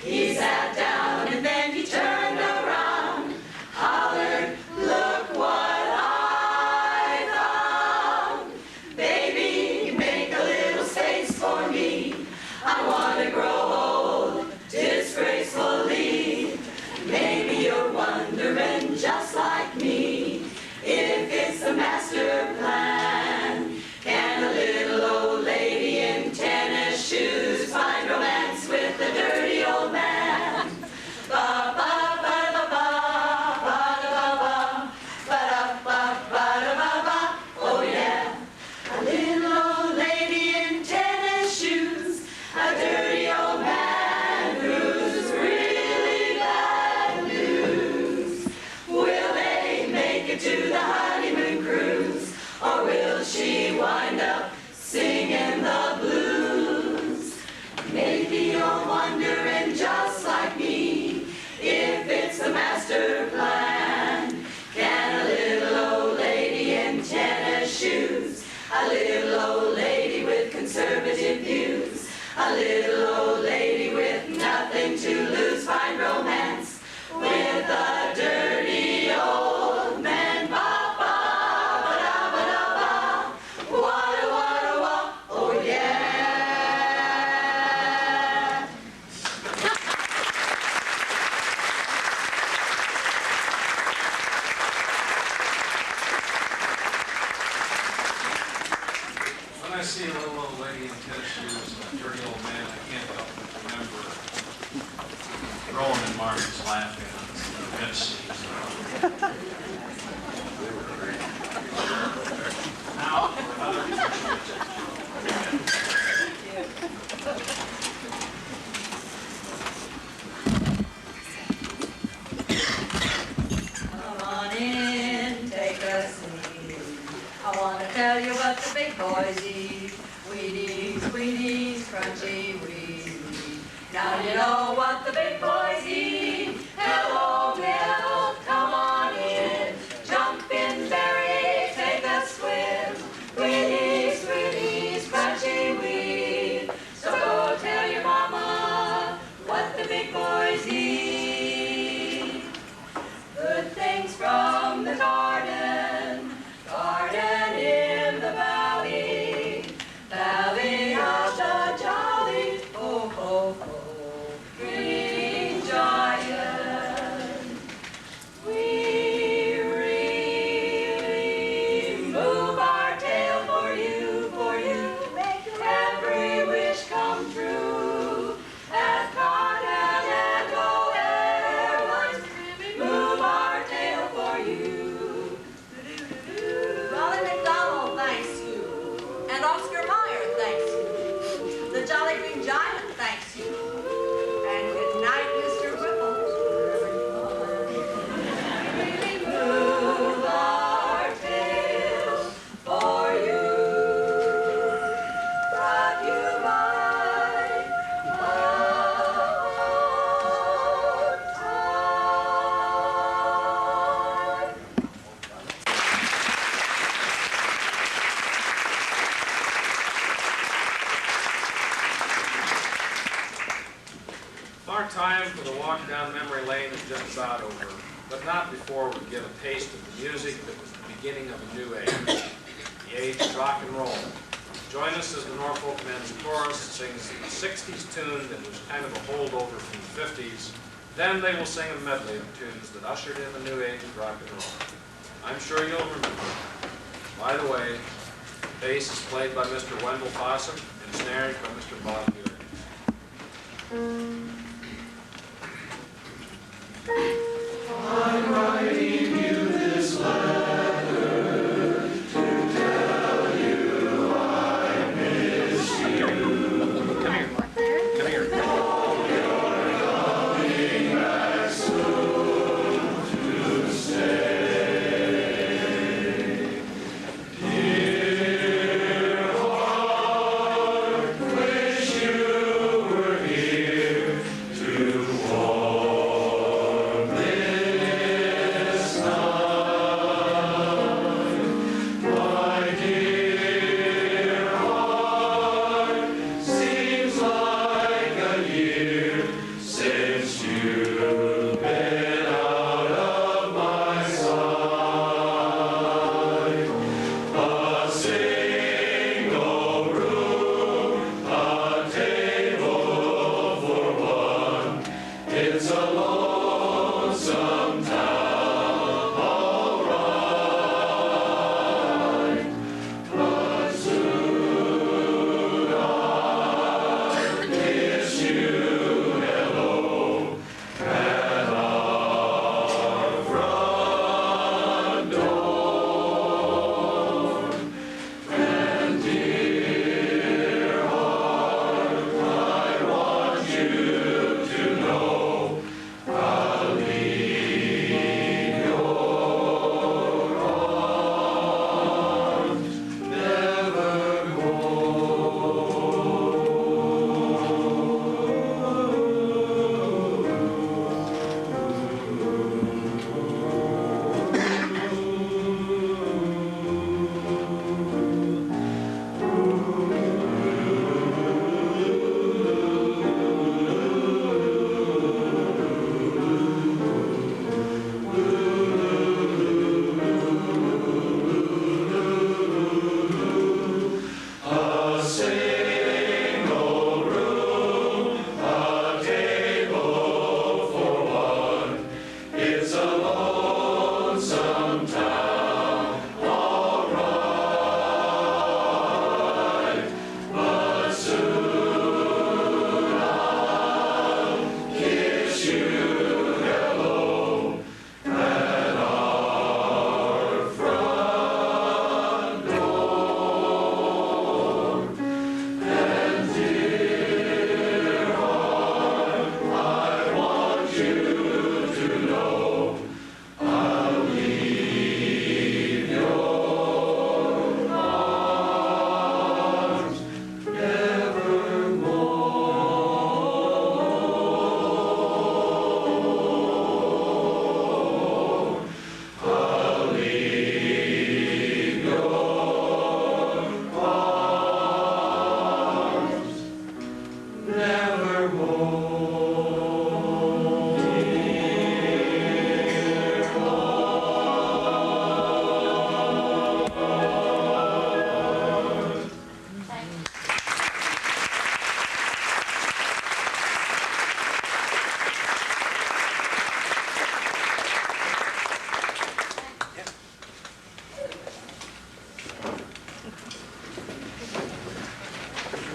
He sat down and then he turned around, hollered, "Look what I found. Baby, make a little space for me. I want to grow old disgracefully." Maybe you're wondering, just like me, if it's the master plan. Can a little old lady in tennis shoes find romance with a dirty old man? Ba ba ba ba ba ba da ba ba ba da ba ba. Oh yeah, a little old lady in tennis shoes, a dirty old man who's really bad news. Will they make it to the honeymoon cruise, or will she wind up singing the blues? Maybe you're wondering, just like me, if it's the master plan. Can a little old lady in tennis shoes, a little old lady with conservative views, a little old lady with nothing to lose, find romance with a dirty old man? Ba ba ba da ba da ba, wada wada wa, oh yeah. When I see a little old lady in tennis shoes and a dirty old man, I can't help but remember Rowan and Martin's laughing on the bench seats. Now, another Come on in, take a seat. I want to tell you what the big boys eat. Wheaties, Wheaties, crunchy Wheaties. Now you know what the big boys eat. Hello, Bill, come on in. Jump in, Barry, take a swim. Wheaties, Wheaties, crunchy Wheat. So go tell your mama what the big boys eat. Good things from the garden, garden in the valley, valley of the jolly, ho, ho, ho, green giant. We really move our tail for you, make every wish come true. At Continental Airlines, move our tail for you. Ronald McDonald thanks you, and Oscar Mayer thanks you. The Jolly Green Giant thanks you, and good night, Mr. Whipple. Really move our tail for you. Brought you by Our time for the walk down memory lane is just about over, but not before we give a taste of the music that was the beginning of a new age, the age of rock and roll. Join us as the Norfolk Men's Chorus sings a 60s tune that was kind of a holdover from the 50s. Then they will sing a medley of tunes that ushered in the new age of rock and roll. I'm sure you'll remember. By the way, bass is played by Mr. Wendell Fossett and snares by Mr. Bob Buick. I'm writing you this letter to tell you I miss you. Come here. Come here. Hope you're coming back soon to stay. Dear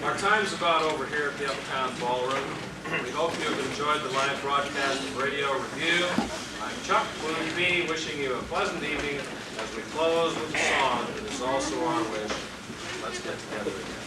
Our time's about over here at the Uptown Ballroom. We hope you've enjoyed the live broadcast of Radio Revue. I'm Chuck William B, wishing you a pleasant evening as we close with a song that is also our wish. Let's get together again.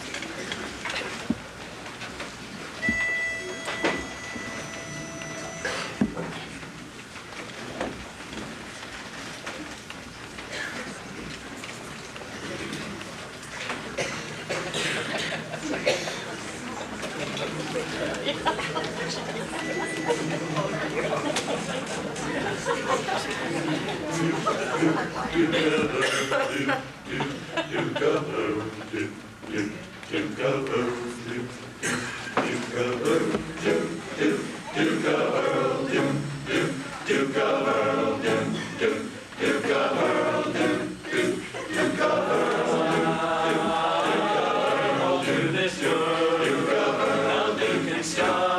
Sha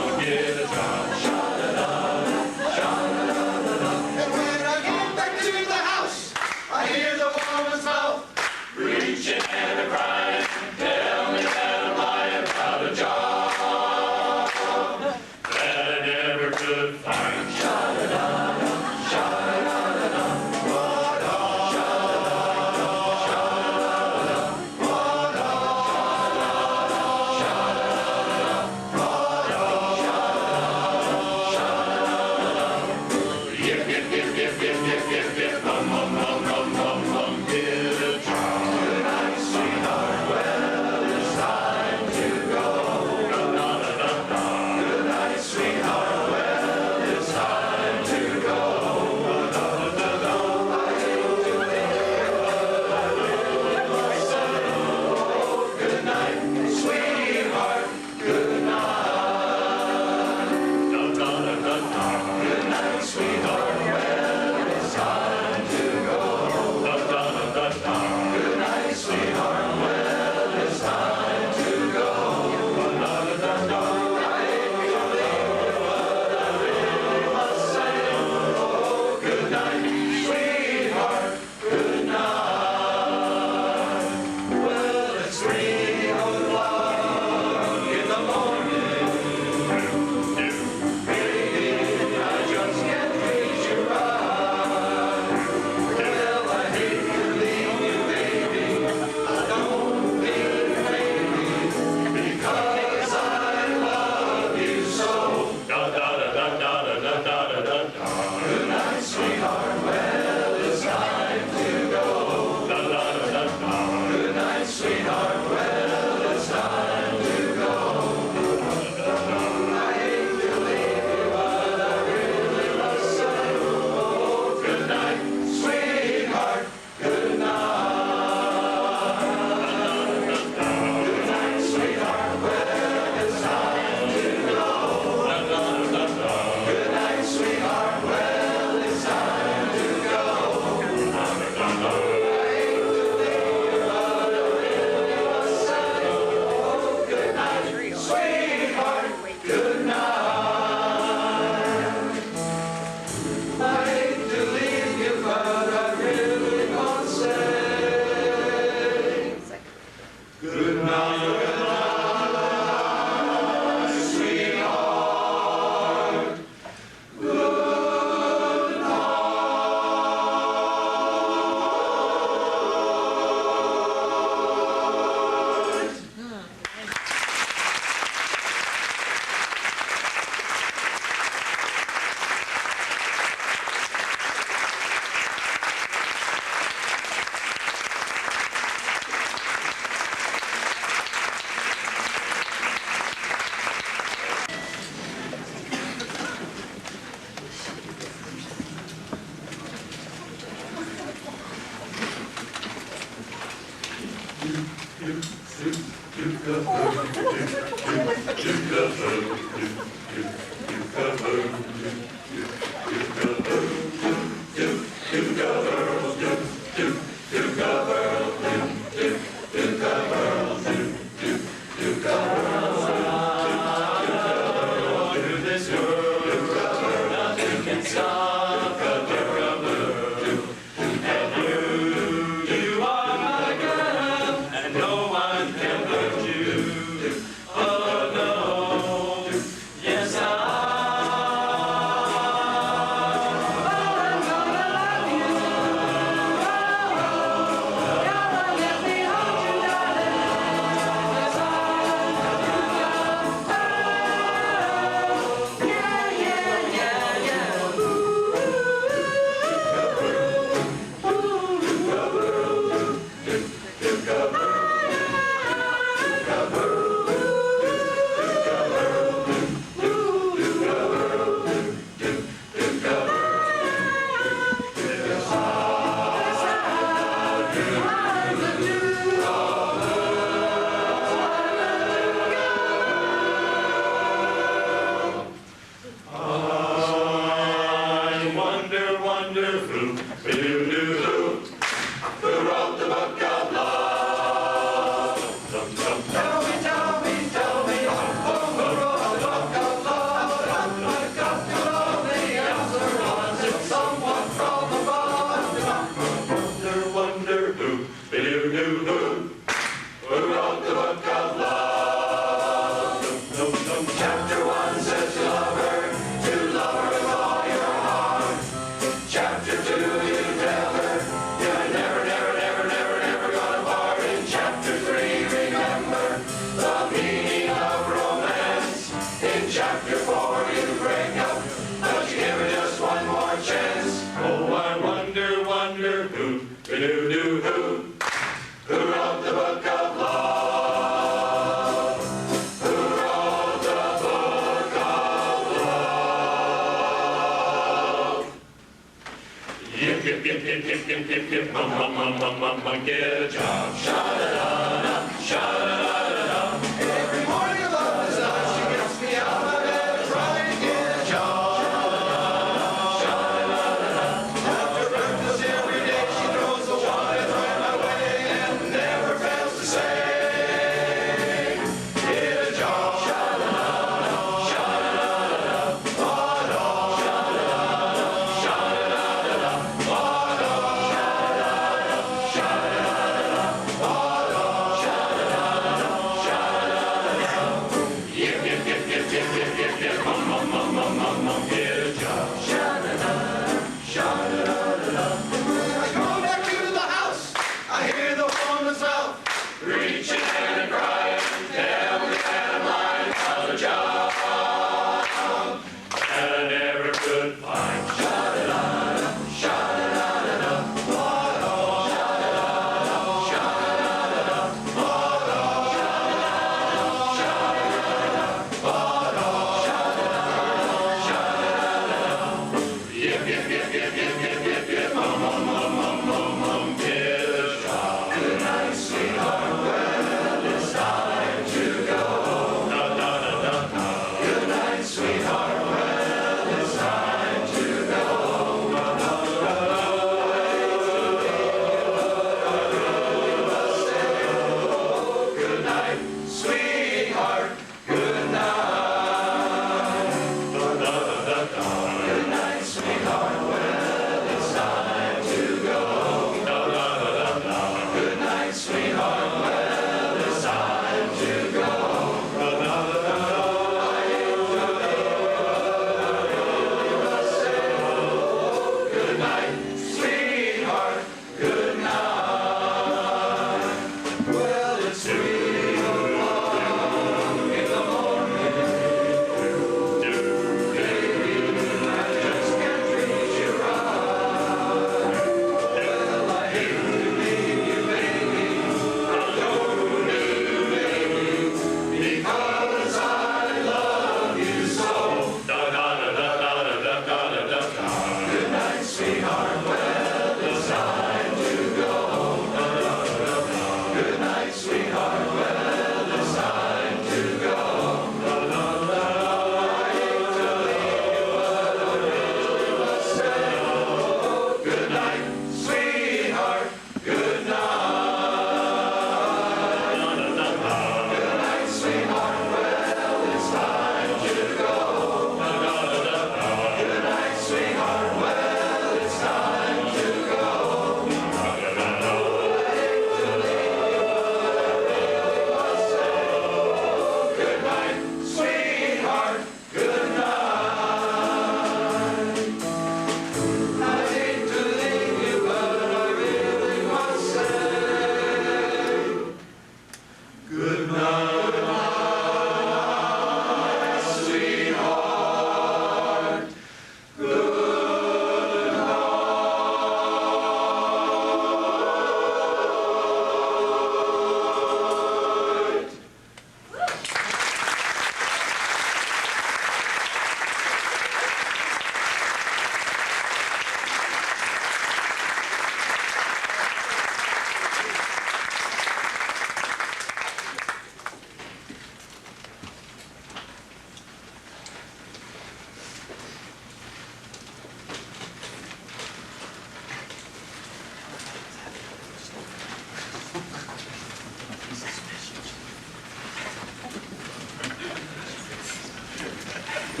I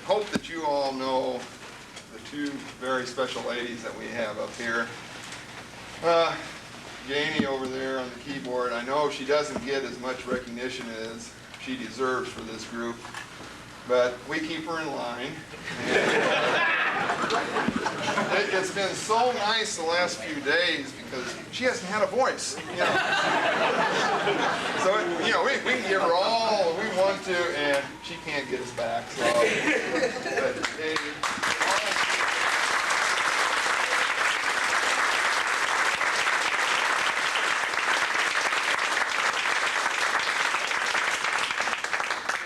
hope that you all know the two very special ladies that we have up here. Janie over there on the keyboard, I know she doesn't get as much recognition as she deserves for this group, but we keep her in line. It's been so nice the last few days because she hasn't had a voice, you know. So, you know, we can give her all we want to, and she can't get us back. So, but, hey,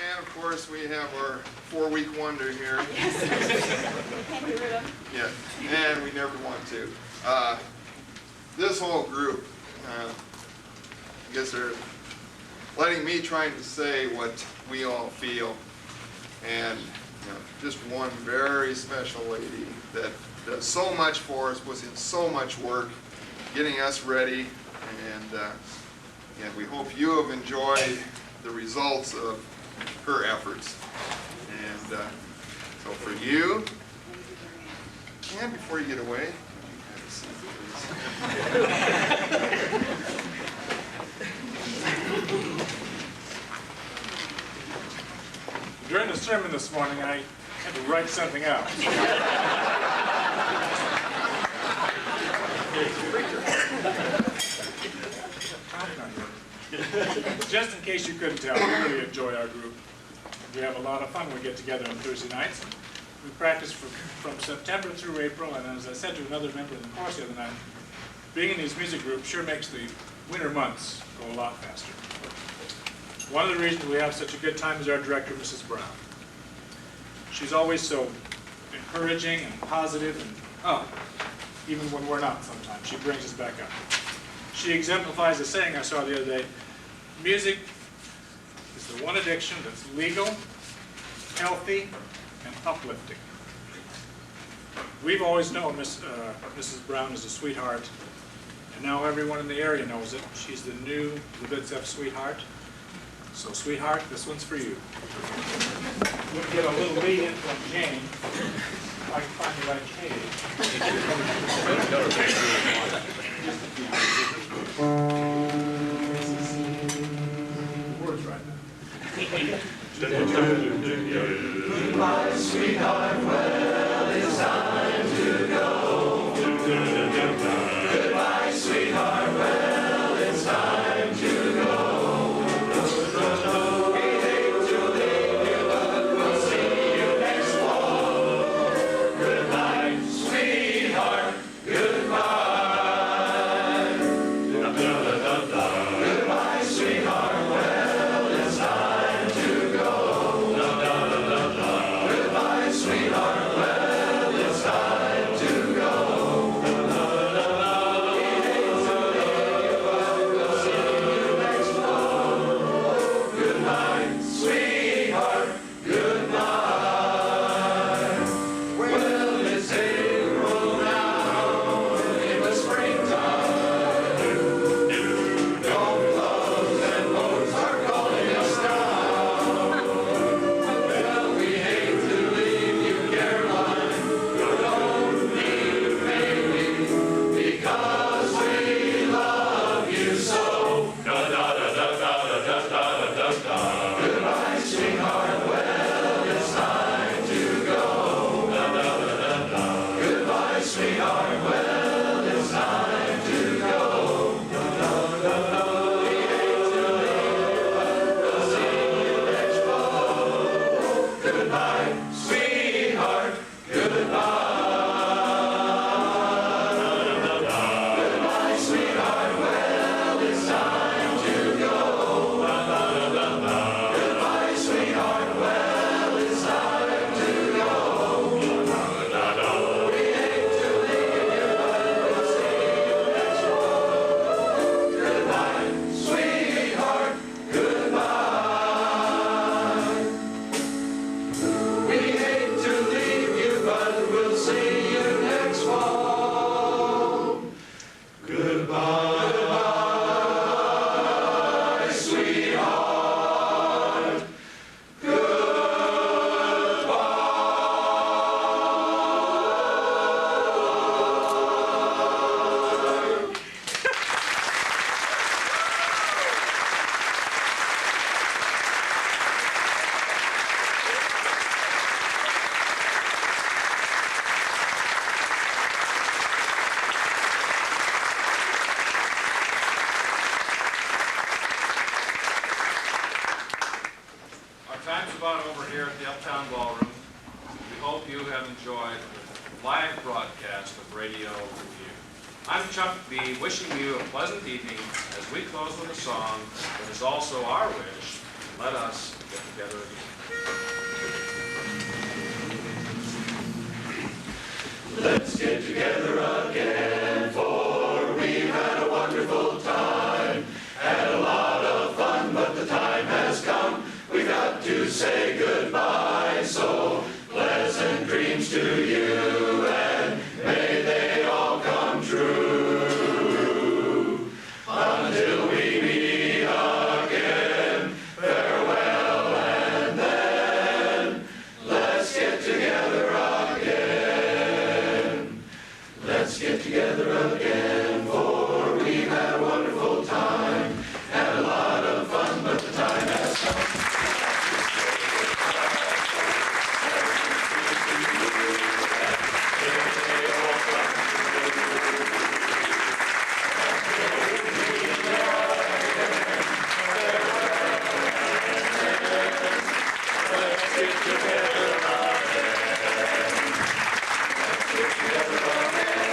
and of course, we have our 4-week wonder here. Can't get rid of. Yeah, and we never want to. This whole group, I guess they're letting me trying to say what we all feel. And you know, just one very special lady that does so much for us, puts in so much work, getting us ready. And we hope you have enjoyed the results of her efforts. And so for you, and before you get away, you have a seat, please. During the sermon this morning, I had to write something out. Just in case you couldn't tell, we really enjoy our group. We have a lot of fun when we get together on Thursday nights. We practice from September through April, and as I said to another member in the course the other night, being in these music groups sure makes the winter months go a lot faster. One of the reasons we have such a good time is our director, Mrs. Brown. She's always so encouraging and positive and up, even when we're not sometimes. She brings us back up. She exemplifies the saying I saw the other day, music is the one addiction that's legal, healthy, and uplifting. We've always known Mrs. Brown is a sweetheart, and now everyone in the area knows it. She's the new Levitzeff sweetheart. So, sweetheart, this one's for you. We'll get a little lead in from Jane. If I can find the right page. Words right now. Goodbye, sweetheart, well, it's time to go. Goodbye, sweetheart, well, it's time to go. We hate to leave you, but we'll see you next fall. Goodbye, sweetheart, goodbye. Goodbye, sweetheart, well, it's time to go. Goodbye, sweetheart, well, it's time. broadcast of Radio Revue. I'm Chuck B, wishing you a pleasant evening as we close with a song that is also our wish. Let us get together again. Let's get together again, for we've had a wonderful time. Had a lot of fun, but the time has come. We've got to say goodbye, so pleasant dreams to you, and may they all come true. Until we meet again, farewell, and then let's get together again. Let's get together again, for we've had a wonderful time. Had a lot of fun, but the time has come. Let's get together again.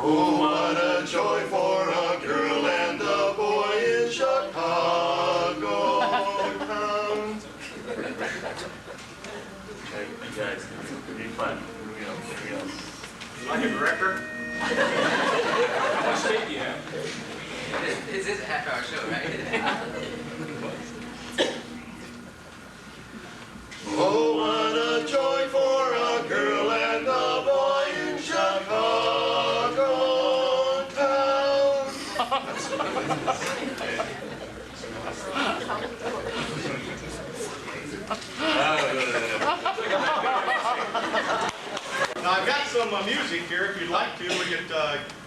Oh, what a joy for a girl and a boy in Chicago town. Hey, you guys, be fun. Here we go. Like a director? How much tape do you have? This is a half-hour show, right? Oh, what a joy for a girl and a boy in Chicago town. Now, I've got some music here. If you'd like to, we could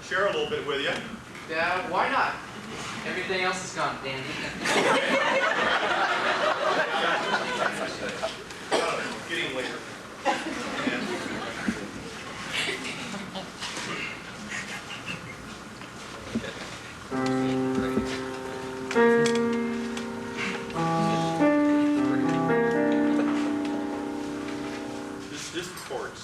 share a little bit with you. Yeah, why not? Everything else is gone, dandy. Getting later. Just chords.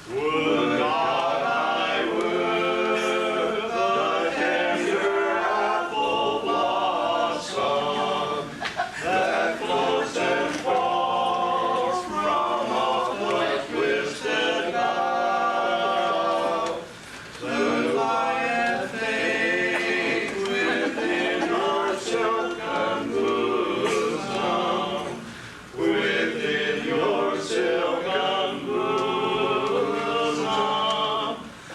Would not I would the tender apple blossom that floats and falls from off the twisted bough, to lie and fade within your silken bosom, within your silken bosom,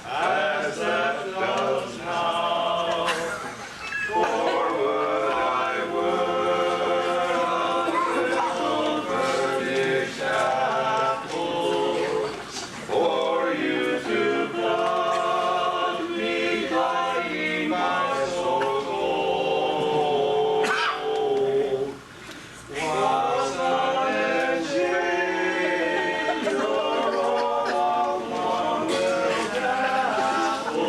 as that does now. Forward I would a perfect apple for you to pluck, me guiding my soul cold. While sun and shade your robe of long-lived apple,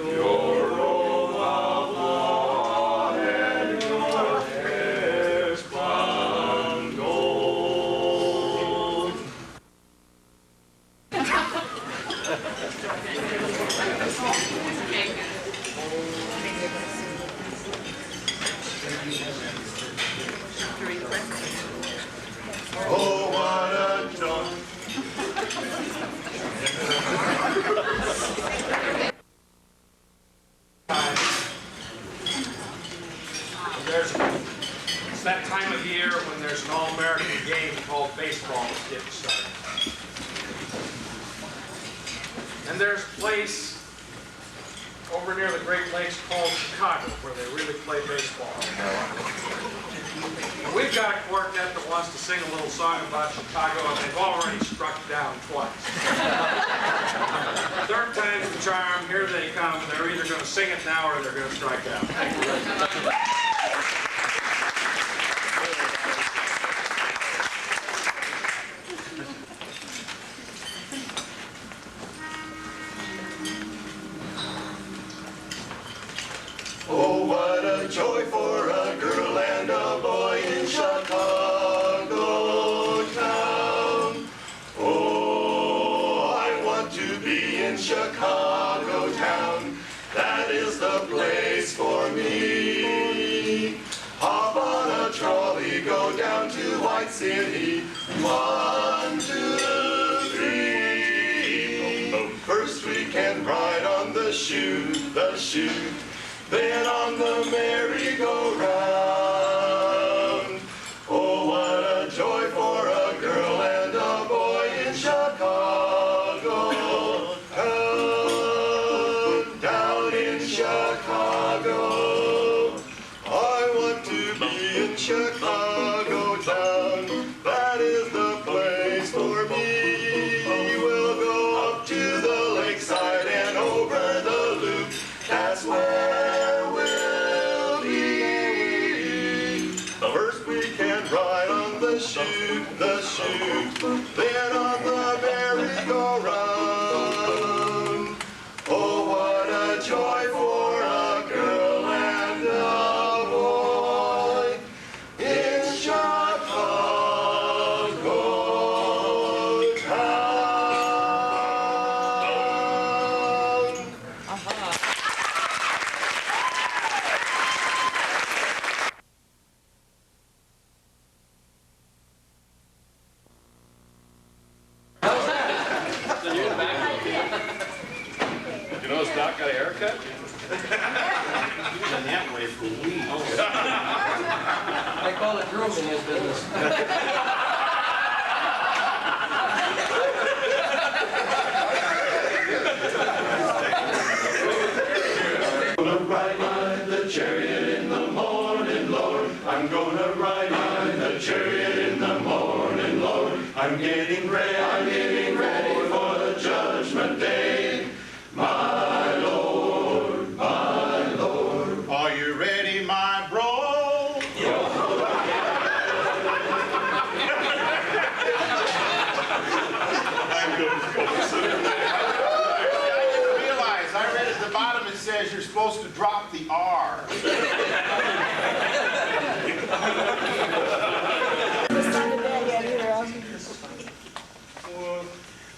your robe of lawn and your hair spun gold. Oh, what a joy. It's that time of year when there's an all-American game called baseball that's getting started. And there's a place over near the Great Lakes called Chicago where they really play baseball. And we've got a quartet that wants to sing a little song about Chicago, and they've already struck down twice. Third time's the charm. Here they come. They're either going to sing it now or they're going to strike out. Thank you very much. Oh, what a joy for a girl and a boy in Chicago town. Oh, I want to be in Chicago town. That is the place for me. Hop on a trolley, go down to White City. 1, 2, 3. First we can ride on the chute, then on the merry-go-round. Oh, what a joy for a girl and a boy in Chicago town, down in Chicago. I want to be in Chicago town. That is the place for me. We'll go up to the lakeside and over the loop. That's where we'll be. First we can ride on the chute, then on the merry-go-round. Oh, what a joy for a girl and a boy Been that way for weeks. They call it grooming his business. Gonna ride the chariot in the morning, Lord. I'm gonna ride the chariot in the morning, Lord. I'm getting ready for the judgment day. My Lord, my Lord. Are you ready, my bro? I read at the bottom it says you're supposed to drop the R.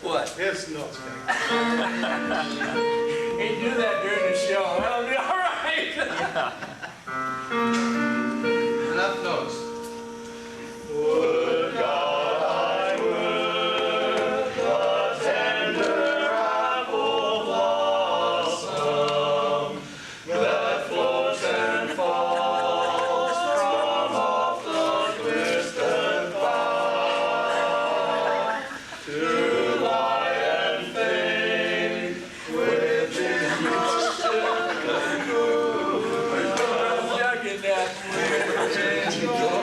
What? His notes. He do that during the show. That'll be all right. Enough notes. Would God I were the tender apple blossom that floats and falls from off the twisted bough to lie and fade within your silken cool. Yucking that weird.